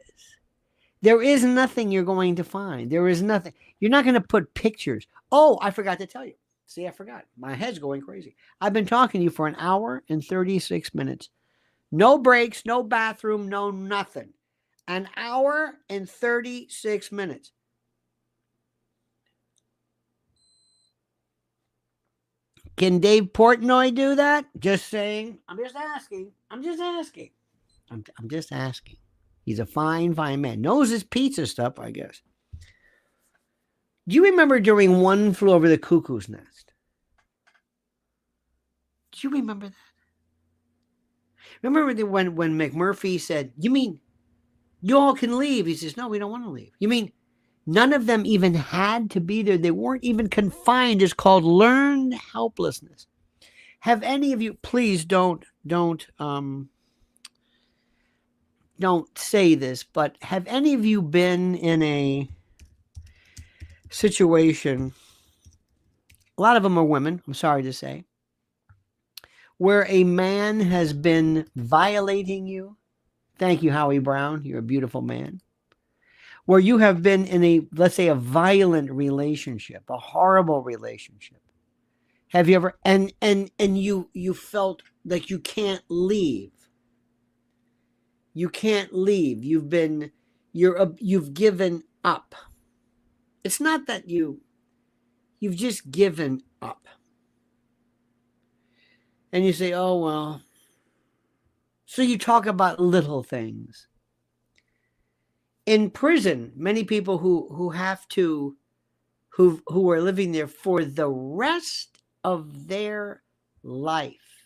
There is nothing you're going to find. There is nothing. You're not going to put pictures. Oh, I forgot to tell you. See, I forgot. My head's going crazy. I've been talking to you for an hour and 36 minutes. No breaks, no bathroom, no nothing. An hour and 36 minutes. Can Dave Portnoy do that? Just saying. I'm just asking. I'm just asking. He's a fine, fine man. Knows his pizza stuff, I guess. Do you remember during One Flew Over the Cuckoo's Nest? Do you remember that? Remember when McMurphy said, you mean you all can leave? He says, no, we don't want to leave. You mean none of them even had to be there? They weren't even confined. It's called learned helplessness. Have any of you, please don't say this, but have any of you been in a situation, a lot of them are women, I'm sorry to say, where a man has been violating you? Thank you, Howie Brown. You're a beautiful man. Where you have been in a, let's say, a violent relationship, a horrible relationship. Have you ever, and you felt like you can't leave. You can't leave. You've given up. It's not that you've just given up. And you say, oh, well. So you talk about little things. In prison, many people who are living there for the rest of their life,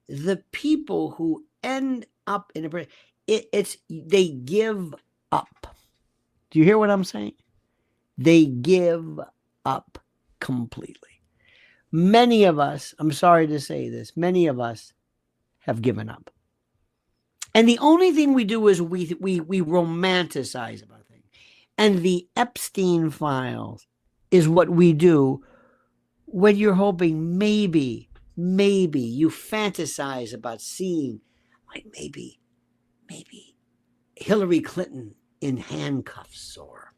the people who end up in a prison, they give up. Do you hear what I'm saying? They give up completely. Many of us, I'm sorry to say this, many of us have given up. And the only thing we do is we romanticize about things. And the Epstein files is what we do when you're hoping maybe you fantasize about seeing, like maybe Hillary Clinton in handcuffs or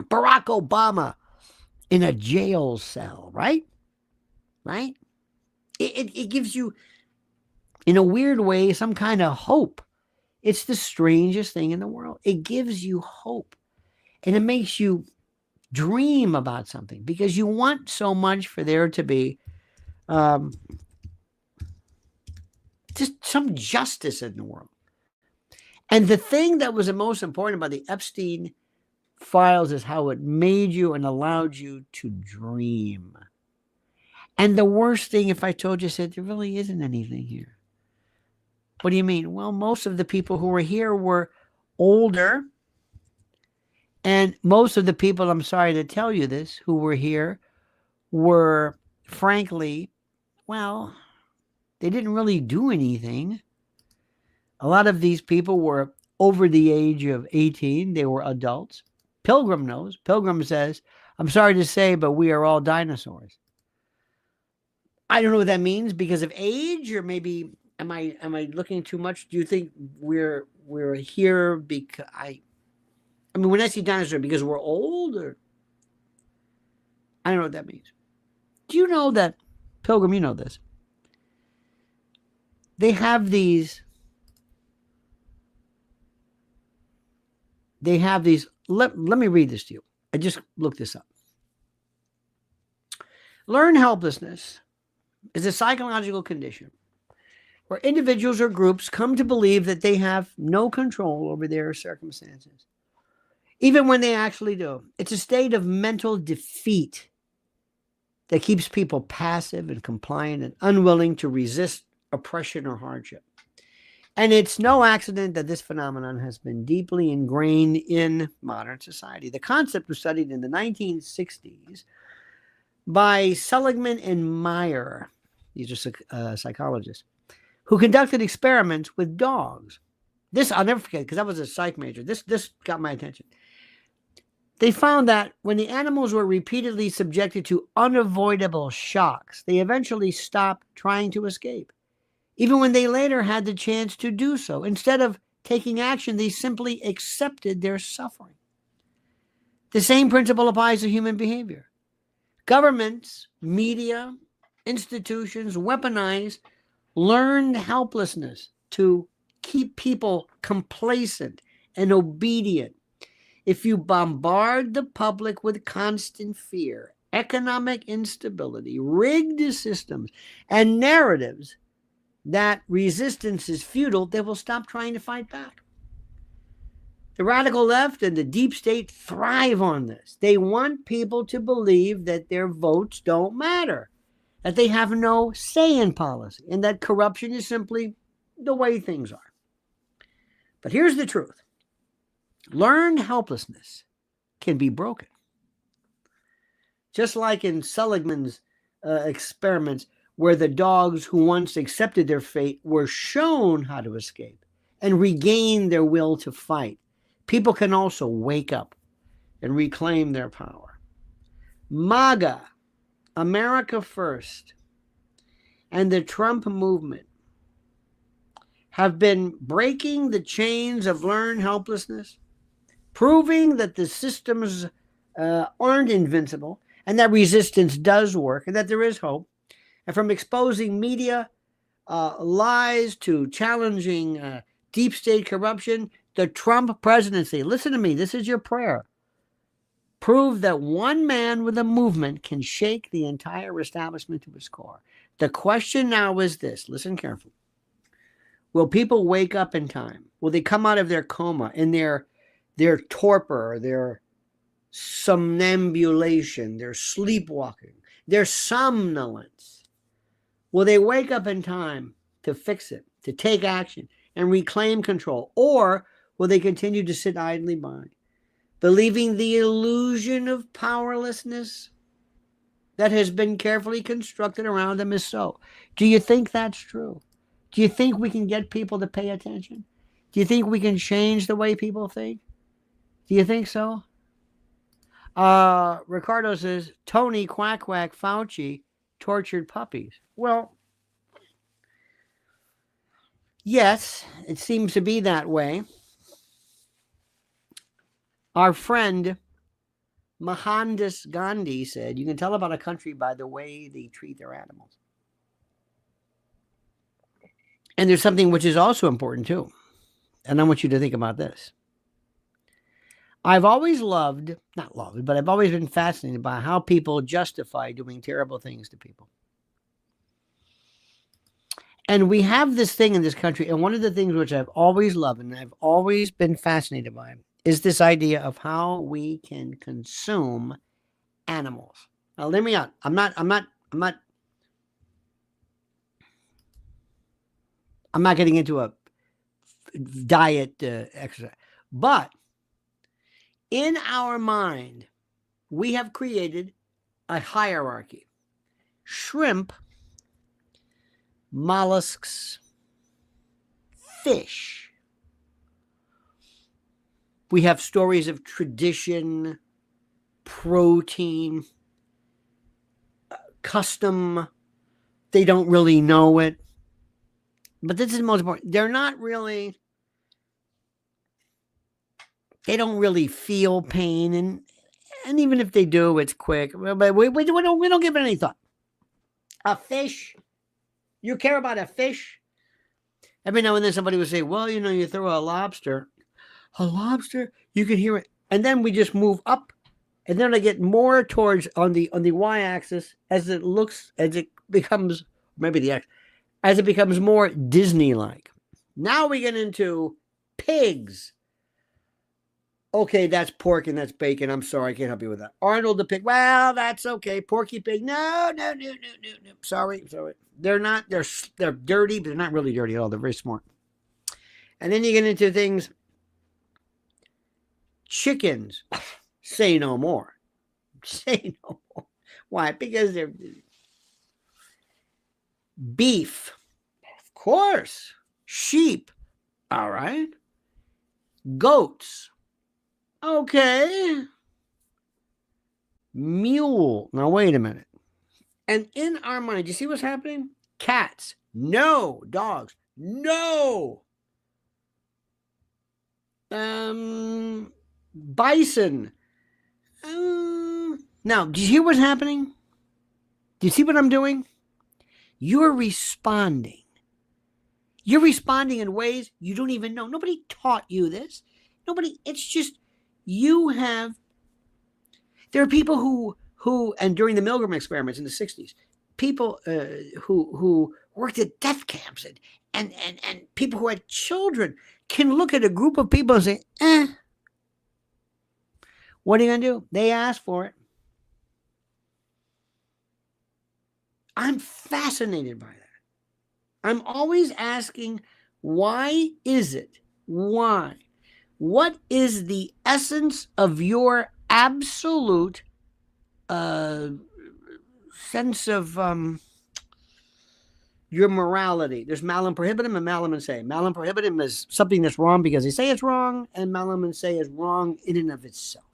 Barack Obama in a jail cell, right? Right? It gives you, in a weird way, some kind of hope. It's the strangest thing in the world. It gives you hope. And it makes you dream about something because you want so much for there to be just some justice in the world. And the thing that was the most important about the Epstein files is how it made you and allowed you to dream. And the worst thing, if I told you, said there really isn't anything here. What do you mean? Well, most of the people who were here were older. And most of the people, I'm sorry to tell you this, who were here were, frankly, well, they didn't really do anything. A lot of these people were over the age of 18. They were adults. Pilgrim knows. Pilgrim says, I'm sorry to say, but we are all dinosaurs. I don't know what that means because of age or maybe Am I looking too much? Do you think we're here because I mean, when I see dinosaur, because we're old, or I don't know what that means. Do you know that, Pilgrim? You know this. They have these. Let me read this to you. I just looked this up. Learned helplessness is a psychological condition where individuals or groups come to believe that they have no control over their circumstances, even when they actually do. It's a state of mental defeat that keeps people passive and compliant and unwilling to resist oppression or hardship. And it's no accident that this phenomenon has been deeply ingrained in modern society. The concept was studied in the 1960s by Seligman and Meyer. These are psychologists who conducted experiments with dogs. This I'll never forget because I was a psych major. This got my attention. They found that when the animals were repeatedly subjected to unavoidable shocks, they eventually stopped trying to escape, even when they later had the chance to do so. Instead of taking action, they simply accepted their suffering. The same principle applies to human behavior. Governments, media, institutions weaponize learned helplessness to keep people complacent and obedient. If you bombard the public with constant fear, economic instability, rigged systems, and narratives that resistance is futile, they will stop trying to fight back. The radical left and the deep state thrive on this. They want people to believe that their votes don't matter, that they have no say in policy, and that corruption is simply the way things are. But here's the truth. Learned helplessness can be broken. Just like in Seligman's experiments, where the dogs who once accepted their fate were shown how to escape and regain their will to fight, people can also wake up and reclaim their power. MAGA, America First, and the Trump movement have been breaking the chains of learned helplessness, proving that the systems aren't invincible and that resistance does work and that there is hope. And from exposing media lies to challenging deep state corruption, the Trump presidency, listen to me, this is your prayer, proved that one man with a movement can shake the entire establishment to its core. The question now is this, listen carefully. Will people wake up in time? Will they come out of their coma, in their torpor, their somnambulation, their sleepwalking, their somnolence? Will they wake up in time to fix it, to take action and reclaim control? Or will they continue to sit idly by, believing the illusion of powerlessness that has been carefully constructed around them is so? Do you think that's true? Do you think we can get people to pay attention? Do you think we can change the way people think? Do you think so? Ricardo says, Tony Quack Quack Fauci tortured puppies. Well, yes, it seems to be that way. Our friend Mohandas Gandhi said, you can tell about a country by the way they treat their animals. And there's something which is also important too. And I want you to think about this. I've always but I've always been fascinated by how people justify doing terrible things to people. And we have this thing in this country, and one of the things which I've always loved and I've always been fascinated by is this idea of how we can consume animals. Now, hear me out. I'm not getting into a diet exercise, but in our mind, we have created a hierarchy. Shrimp, mollusks, fish. We have stories of tradition, protein, custom. They don't really know it. but this is the most important. They're not really, they don't really feel pain. And even if they do, it's quick. But we don't give it any thought. A fish, you care about a fish? Every now and then somebody would say, well, you throw a lobster, you can hear it. And then we just move up. And then I get more towards on the y-axis as it becomes, maybe the x, as it becomes more Disney-like. Now we get into pigs. Okay, that's pork and that's bacon. I'm sorry, I can't help you with that. Arnold the pig. Well, that's okay. Porky pig. No. Sorry. They're not. They're dirty, but they're not really dirty at all. They're very smart. And then you get into things. Chickens. Say no more. Say no more. Why? Because they're beef. Of course. Sheep. All right. Goats. Okay. Mule. Now, wait a minute. And in our mind, you see what's happening? Cats. No. Dogs. No. Bison. Now, do you hear what's happening? Do you see what I'm doing? You're responding. You're responding in ways you don't even know. Nobody taught you this. It's just there are people who, and during the Milgram experiments in the 60s, people who worked at death camps and people who had children can look at a group of people and say, what are you going to do? They asked for it. I'm fascinated by that. I'm always asking, why is it? Why? What is the essence of your absolute sense of your morality? There's malum prohibitum and malum in se. Malum prohibitum is something that's wrong because they say it's wrong, and malum in se is wrong in and of itself.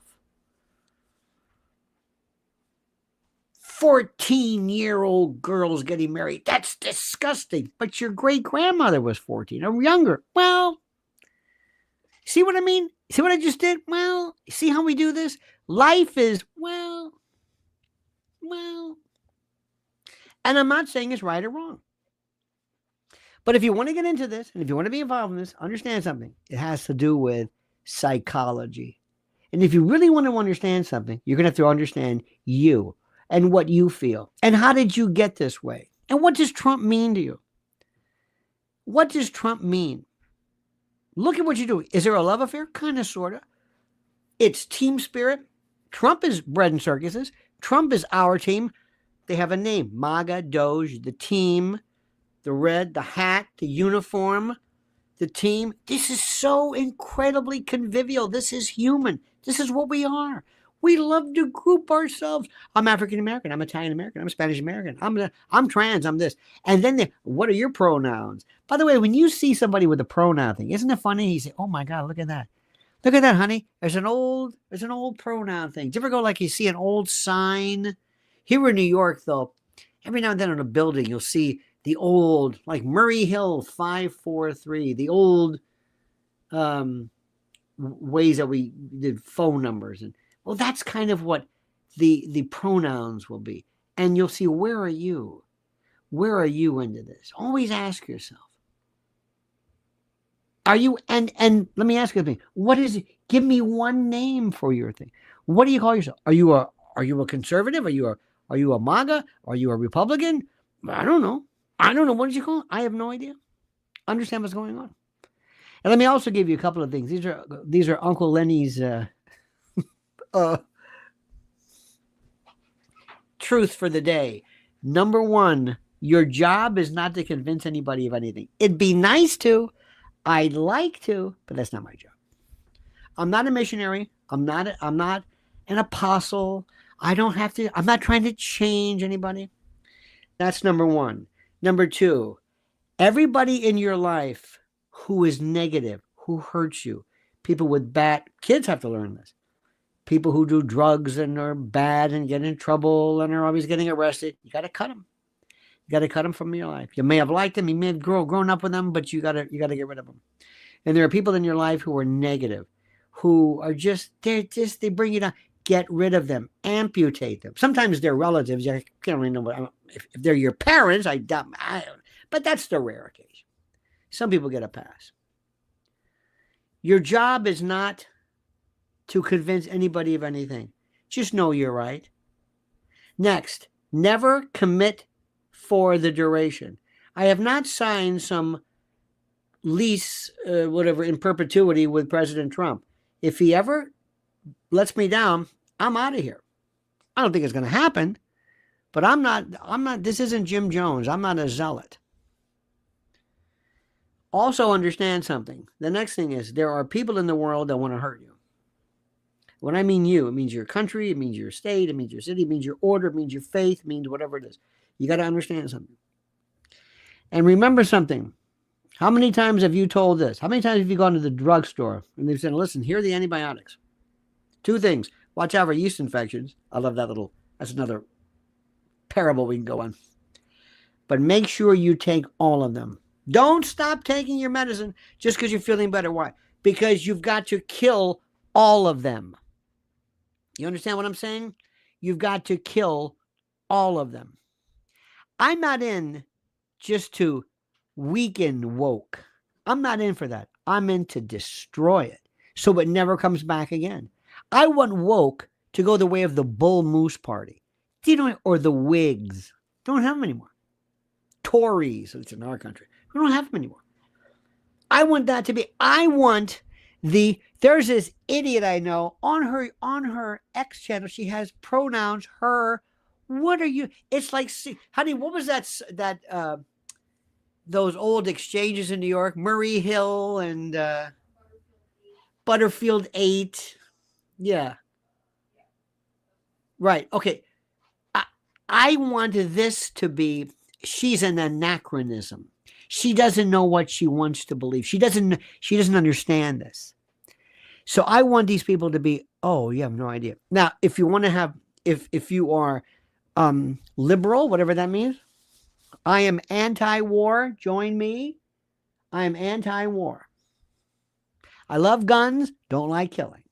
14-year-old girls getting married. That's disgusting. But your great-grandmother was 14 or younger. Well, see what I mean? See what I just did? Well, see how we do this? Life is, well. And I'm not saying it's right or wrong. But if you want to get into this, and if you want to be involved in this, understand something. It has to do with psychology. And if you really want to understand something, you're going to have to understand you and what you feel. And how did you get this way? And what does Trump mean to you? What does Trump mean? Look at what you're doing. Is there a love affair? Kind of, sort of. It's team spirit. Trump is bread and circuses. Trump is our team. They have a name. MAGA, Doge, the team, the red, the hat, the uniform, the team. This is so incredibly convivial. This is human. This is what we are. We love to group ourselves. I'm African American. I'm Italian American. I'm Spanish American. I'm trans. I'm this. And then what are your pronouns? By the way, when you see somebody with a pronoun thing, isn't it funny? You say, "Oh my God, look at that! Look at that, honey." There's an old pronoun thing. Do you ever go like you see an old sign? Here in New York, though, every now and then on a building, you'll see the old, like Murray Hill 543, the old ways that we did phone numbers. And well, that's kind of what the pronouns will be. And you'll see, where are you? Where are you into this? Always ask yourself. Are you, and let me ask you something. What is it? Give me one name for your thing. What do you call yourself? Are you a conservative? Are you a MAGA? Are you a Republican? I don't know. What did you call it? I have no idea. Understand what's going on. And let me also give you a couple of things. These are Uncle Lenny's truth for the day. Number one, your job is not to convince anybody of anything. It'd be nice to. I'd like to, but that's not my job. I'm not a missionary. I'm not an apostle. I'm not trying to change anybody. That's number one. Number two, everybody in your life who is negative, who hurts you, people with bad, kids have to learn this. People who do drugs and are bad and get in trouble and are always getting arrested, you got to cut them. You got to cut them from your life. You may have liked them, you may have grown up with them, but you got to get rid of them. And there are people in your life who are negative, who are they bring you down. Get rid of them. Amputate them. Sometimes they're relatives. I can't really know if they're your parents. But that's the rare occasion. Some people get a pass. Your job is not to convince anybody of anything. Just know you're right. Next, never commit for the duration. I have not signed some lease, in perpetuity with President Trump. If he ever lets me down, I'm out of here. I don't think it's going to happen, but I'm not, this isn't Jim Jones. I'm not a zealot. Also understand something. The next thing is there are people in the world that want to hurt you. When I mean you, it means your country, it means your state, it means your city, it means your order, it means your faith, it means whatever it is. You got to understand something. And remember something. How many times have you told this? How many times have you gone to the drugstore and they've said, listen, here are the antibiotics. 2 things. Watch out for yeast infections. I love that that's another parable we can go on. But make sure you take all of them. Don't stop taking your medicine just because you're feeling better. Why? Because you've got to kill all of them. You understand what I'm saying? You've got to kill all of them. I'm not in just to weaken woke. I'm not in for that. I'm in to destroy it so it never comes back again. I want woke to go the way of the Bull Moose Party, or the Whigs. Don't have them anymore. Tories, it's in our country. We don't have them anymore. I want that to be. There's this idiot I know on her X channel. She has pronouns her. What are you? It's like, honey, what was that those old exchanges in New York, Murray Hill and Butterfield 8. Yeah. Right. Okay. I wanted this to be, she's an anachronism. She doesn't know what she wants to believe. She doesn't understand this. So I want these people to be, oh, you have no idea. Now, if you want to have, if you are liberal, whatever that means, I am anti-war. Join me. I am anti-war. I love guns. Don't like killing.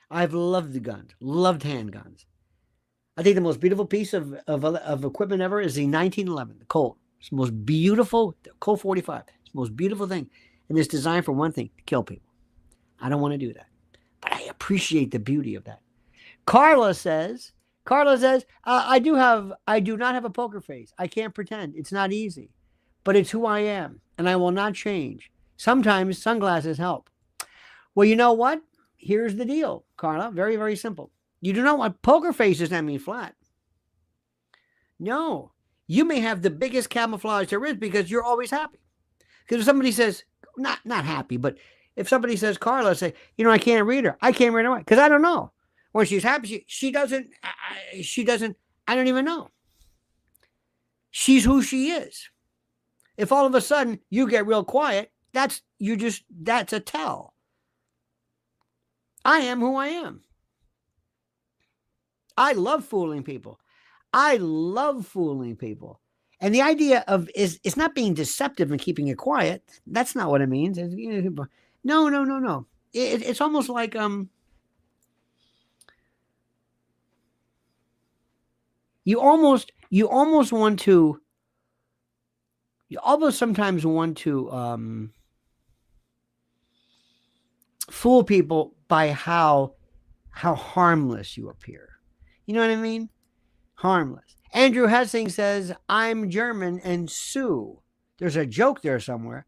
I've loved guns. Loved handguns. I think the most beautiful piece of equipment ever is the 1911, the Colt. It's the most beautiful, Colt 45. It's the most beautiful thing. And it's designed for one thing, to kill people. I don't want to do that. But I appreciate the beauty of that. Carla says, I do not have a poker face. I can't pretend. It's not easy. But it's who I am. And I will not change. Sometimes sunglasses help. Well, you know what? Here's the deal, Carla. Very, very simple. You do not want poker face does not mean flat. No. You may have the biggest camouflage there is because you're always happy. Because if somebody says, not happy, but if somebody says, Carla, say, I can't read her. I can't read her. Because I don't know. When she's happy, she doesn't, I don't even know. She's who she is. If all of a sudden you get real quiet, that's a tell. I am who I am. I love fooling people. And the idea of it's not being deceptive and keeping it quiet. That's not what it means. No. It's almost like you almost sometimes want to fool people by how harmless you appear. You know what I mean? Harmless. Andrew Hessing says, I'm German and sue. There's a joke there somewhere.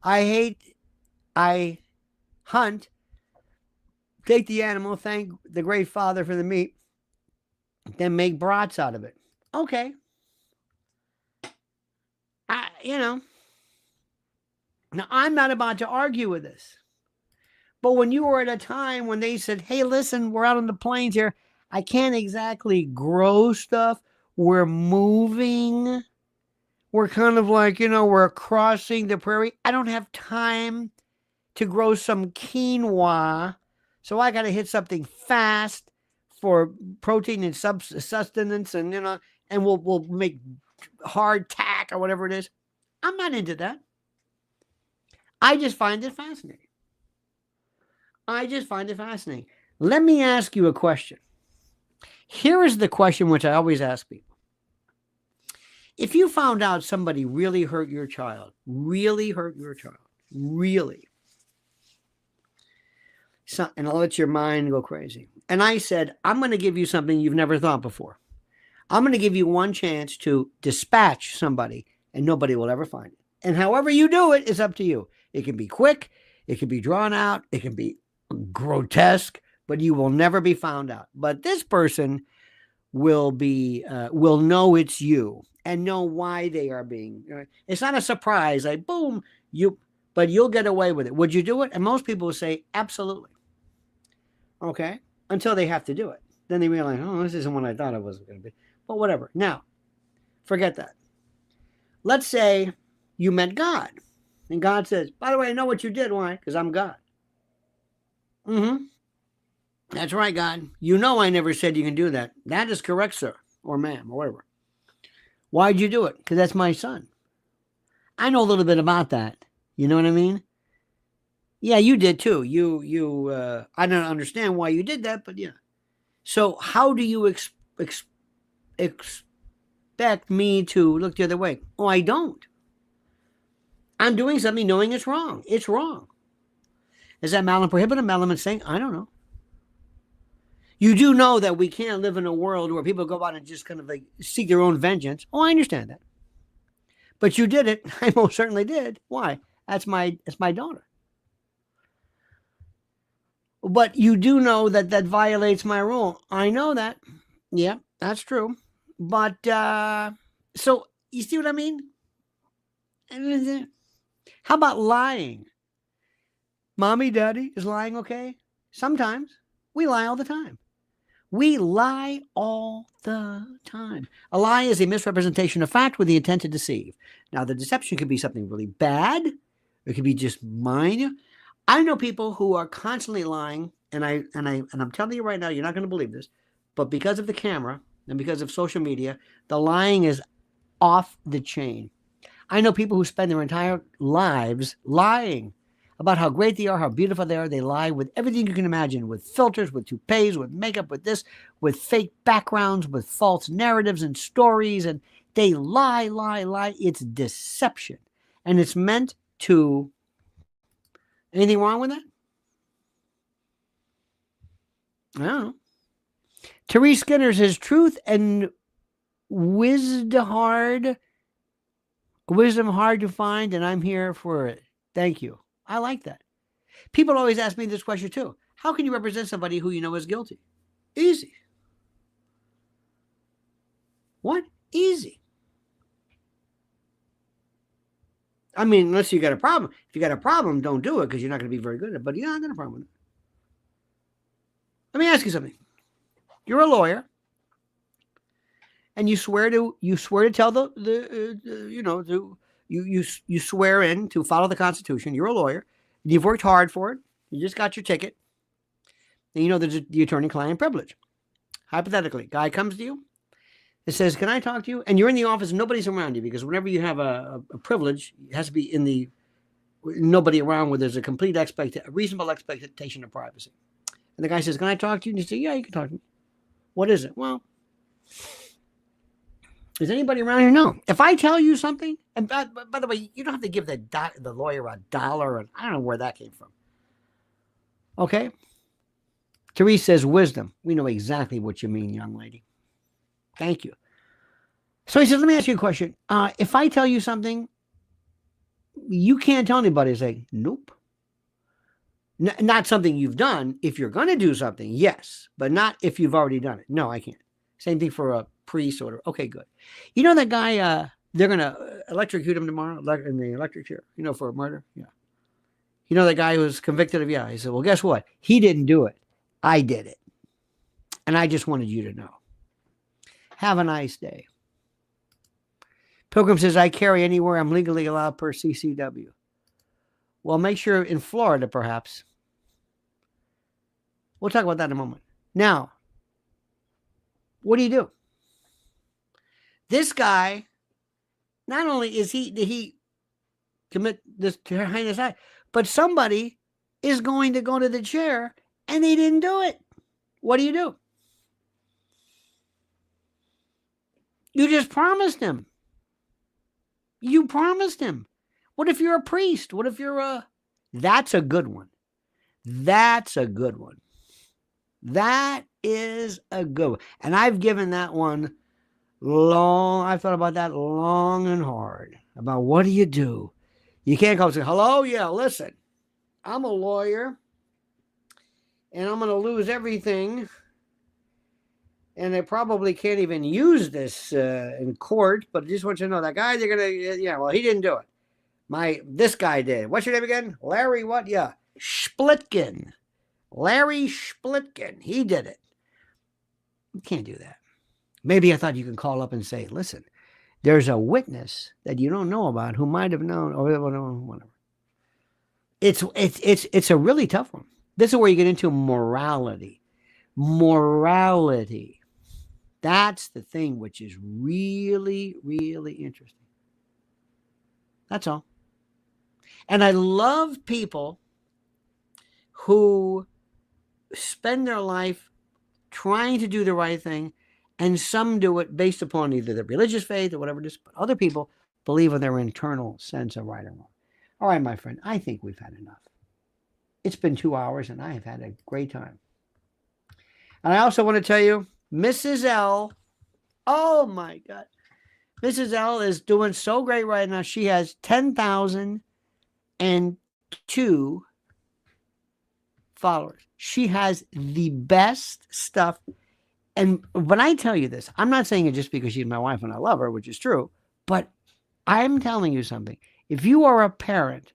I hunt, take the animal, thank the great father for the meat, then make brats out of it. Okay. Now I'm not about to argue with this. But when you were at a time when they said, hey, listen, we're out on the plains here. I can't exactly grow stuff. We're moving. We're kind of like, we're crossing the prairie. I don't have time to grow some quinoa. So I got to hit something fast for protein and sustenance. And, and we'll make hard tack or whatever it is. I'm not into that. I just find it fascinating. Let me ask you a question. Here is the question which I always ask people. If you found out somebody really hurt your child, so, and I'll let your mind go crazy. And I said, I'm going to give you something you've never thought before. I'm going to give you one chance to dispatch somebody and nobody will ever find it. And however you do it is up to you. It can be quick. It can be drawn out. It can be grotesque, but you will never be found out. But this person will know it's you and know why they are being. It's not a surprise, like boom, but you'll get away with it. Would you do it? And most people will say absolutely. Okay, until they have to do it, then they realize, oh, this isn't what I thought it was going to be. But whatever. Now, forget that. Let's say you met God, and God says, "By the way, I know what you did. Why? Because I'm God." That's right, God. You know I never said you can do that. That is correct, sir, or ma'am, or whatever. Why'd you do it? Because that's my son. I know a little bit about that. You know what I mean? Yeah, you did too. I don't understand why you did that, but yeah. So how do you expect me to look the other way? Oh, I don't. I'm doing something knowing it's wrong. It's wrong. Is that malum prohibitum? Malum saying, I don't know. You do know that we can't live in a world where people go out and just kind of like seek their own vengeance. Oh, I understand that. But you did it. I most certainly did. Why? That's my daughter. But you do know that that violates my rule. I know that. Yeah, that's true. But, so, you see what I mean? How about lying? Mommy, daddy, is lying okay? Sometimes. We lie all the time. We lie all the time. A lie is a misrepresentation of fact with the intent to deceive. Now, the deception could be something really bad. It could be just minor. I know people who are constantly lying, and I'm telling you right now, you're not going to believe this, but because of the camera and because of social media, the lying is off the chain. I know people who spend their entire lives lying about how great they are, how beautiful they are. They lie with everything you can imagine, with filters, with toupees, with makeup, with this, with fake backgrounds, with false narratives and stories, and they lie. It's deception, and it's meant to. Anything wrong with that? I don't know. Therese Skinner says, truth and wisdom hard to find, and I'm here for it. Thank you. I like that. People always ask me this question too. How can you represent somebody who you know is guilty? Easy. What? Easy. I mean, unless you got a problem. If you got a problem, don't do it because you're not going to be very good at it. But yeah, I got a problem with it. Let me ask you something. You're a lawyer, and you swear to tell you swear in to follow the Constitution. You're a lawyer. You've worked hard for it. You just got your ticket. And you know there's the attorney-client privilege. Hypothetically, guy comes to you. It says, can I talk to you? And you're in the office and nobody's around you because whenever you have a privilege, it has to be in the nobody around where there's a reasonable expectation of privacy. And the guy says, can I talk to you? And you say, yeah, you can talk to me. What is it? Well, is anybody around here? No. If I tell you something, and by the way, you don't have to give the lawyer $1, and I don't know where that came from. Okay? Therese says, wisdom. We know exactly what you mean, young lady. Thank you. So he says, let me ask you a question. If I tell you something, you can't tell anybody. Say, nope. Not something you've done. If you're going to do something, yes. But not if you've already done it. No, I can't. Same thing for a priest or, okay, good. You know that guy, they're going to electrocute him tomorrow in the electric chair, for murder? Yeah. You know that guy who was convicted of, yeah. He said, well, guess what? He didn't do it. I did it. And I just wanted you to know. Have a nice day. Pilgrim says, I carry anywhere I'm legally allowed per CCW. Well, make sure in Florida, perhaps. We'll talk about that in a moment. Now, what do you do? This guy not only did he commit this heinous act, but somebody is going to go to the chair and he didn't do it. What do? You just promised him. You promised him. What if you're a priest? What if you're a... That's a good one. That's a good one. That is a good one. And I've given that one I've thought about that long and hard. About what do? You can't come and say, hello? Yeah, listen. I'm a lawyer. And I'm going to lose everything. And I probably can't even use this in court, but I just want you to know that guy, they're going to, well, he didn't do it. This guy did. What's your name again? Larry what? Yeah. Splitkin. Larry Splitkin. He did it. You can't do that. Maybe I thought you can call up and say, listen, there's a witness that you don't know about who might have known or whatever. It's a really tough one. This is where you get into morality. Morality. That's the thing which is really, really interesting. That's all. And I love people who spend their life trying to do the right thing, and some do it based upon either their religious faith or whatever it is, but other people believe in their internal sense of right or wrong. All right, my friend, I think we've had enough. It's been 2 hours, and I have had a great time. And I also want to tell you, Mrs. L, oh my God, Mrs. L is doing so great right now. She has 10,002 followers. She has the best stuff. And when I tell you this, I'm not saying it just because she's my wife and I love her, which is true, but I'm telling you something. If you are a parent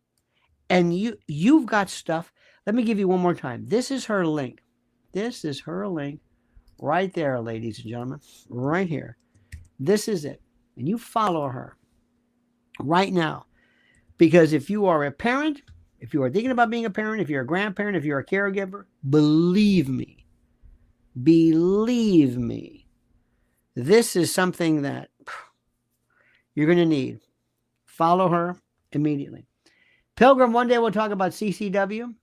and you've got stuff, let me give you one more time. This is her link. This is her link right there, ladies and gentlemen, right here. This is it. And you follow her right now. Because if you are a parent, if you are thinking about being a parent, if you're a grandparent, if you're a caregiver, believe me, this is something that you're going to need. Follow her immediately. Pilgrim, one day we'll talk about CCW.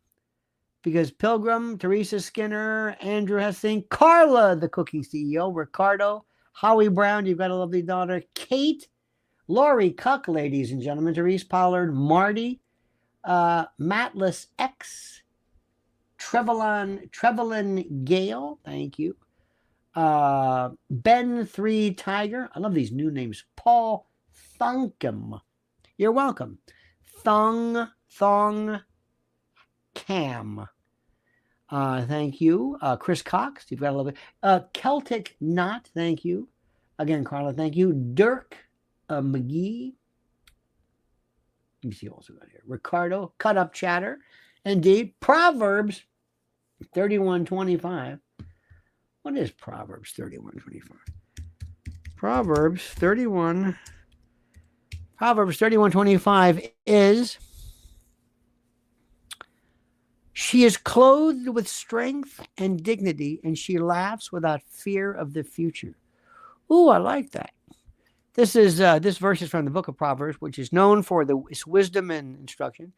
Because Pilgrim, Teresa Skinner, Andrew Hessing, Carla, the cookie CEO, Ricardo, Howie Brown, you've got a lovely daughter, Kate, Lori Cuck, ladies and gentlemen, Therese Pollard, Marty, Matless X, Trevelyan Gale, thank you, Ben 3 Tiger, I love these new names, Paul Thunkum, you're welcome, Thong Cam. Thank you. Chris Cox, you've got a little bit. Celtic Knot, thank you. Again, Carla, thank you. Dirk McGee. Let me see what else we got here. Ricardo, Cut Up Chatter. Indeed. Proverbs 31:25. What is Proverbs 31:25? Proverbs 31:25 is... She is clothed with strength and dignity, and she laughs without fear of the future. Ooh, I like that. This verse is from the book of Proverbs, which is known for its wisdom and instruction.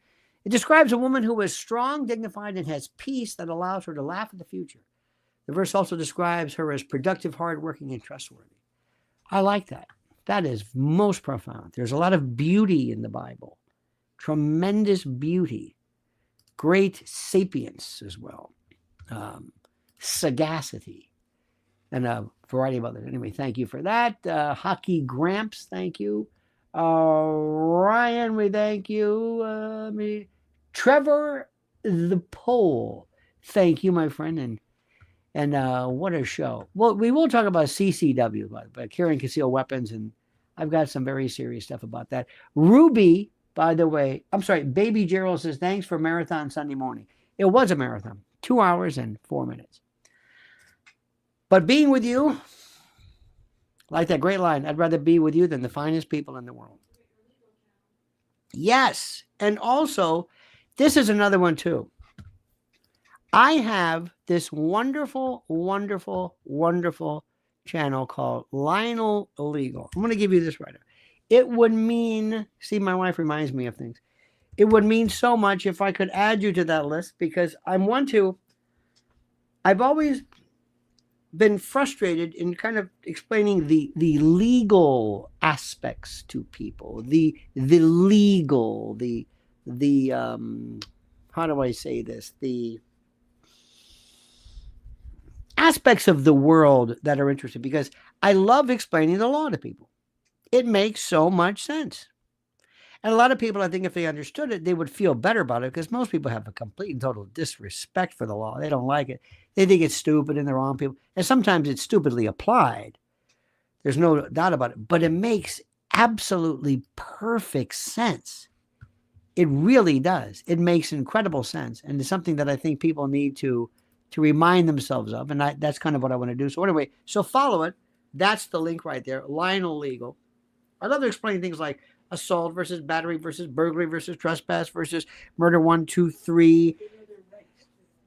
It describes a woman who is strong, dignified, and has peace that allows her to laugh at the future. The verse also describes her as productive, hardworking, and trustworthy. I like that. That is most profound. There's a lot of beauty in the Bible. Tremendous beauty. Great sapience as well, sagacity, and a variety of others. Anyway, thank you for that. Hockey Gramps, thank you. Ryan, we thank you. Trevor the Pole, thank you, my friend. And what a show. Well, we will talk about CCW, but carrying concealed weapons, and I've got some very serious stuff about that. Ruby, by the way, I'm sorry, Baby Gerald says, thanks for marathon Sunday morning. It was a marathon, 2 hours and 4 minutes. But being with you, like that great line, I'd rather be with you than the finest people in the world. Yes. And also, this is another one too. I have this wonderful, wonderful, wonderful channel called Lionel Illegal. I'm going to give you this right now. it would mean, see, my wife reminds me of things. It would mean so much if I could add you to that list, because I've always been frustrated in kind of explaining the legal aspects to people, the legal, the how do I say this? The aspects of the world that are interesting, because I love explaining the law to people. It makes so much sense. And a lot of people, I think, if they understood it, they would feel better about it, because most people have a complete and total disrespect for the law. They don't like it. They think it's stupid and the wrong people. And sometimes it's stupidly applied. There's no doubt about it. But it makes absolutely perfect sense. It really does. It makes incredible sense. And it's something that I think people need to remind themselves of. And that's kind of what I want to do. So anyway, so follow it. That's the link right there. Lionel Legal. I love to explain things like assault versus battery versus burglary versus trespass versus murder 1, 2, 3.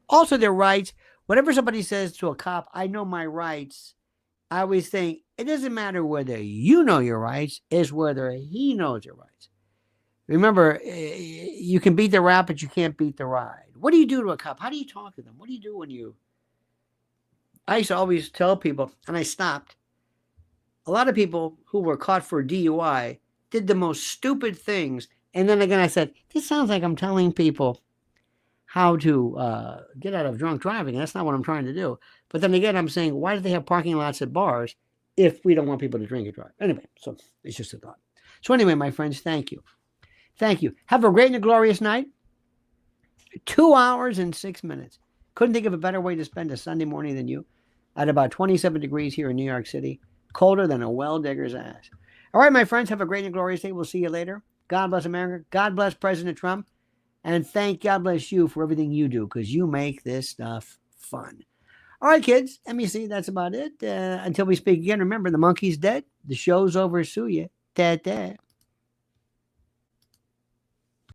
Also their rights. Whatever somebody says to a cop, I know my rights. I always think it doesn't matter whether you know your rights, it's whether he knows your rights. Remember, you can beat the rap, but you can't beat the ride. What do you do to a cop? How do you talk to them? What do you do when you... I used to always tell people, and I stopped. A lot of people who were caught for DUI did the most stupid things. And then again, I said, this sounds like I'm telling people how to get out of drunk driving. That's not what I'm trying to do. But then again, I'm saying, why do they have parking lots at bars if we don't want people to drink and drive? Anyway, so it's just a thought. So anyway, my friends, thank you. Thank you. Have a great and a glorious night. 2 hours and 6 minutes. Couldn't think of a better way to spend a Sunday morning than you. At about 27 degrees here in New York City. Colder than a well digger's ass. All right, my friends, have a great and glorious day. We'll see you later. God bless America. God bless President Trump. And God bless you for everything you do, because you make this stuff fun. All right, kids. Let me see. That's about it. Until we speak again, remember, the monkey's dead. The show's over. Sue ya. Ta-ta.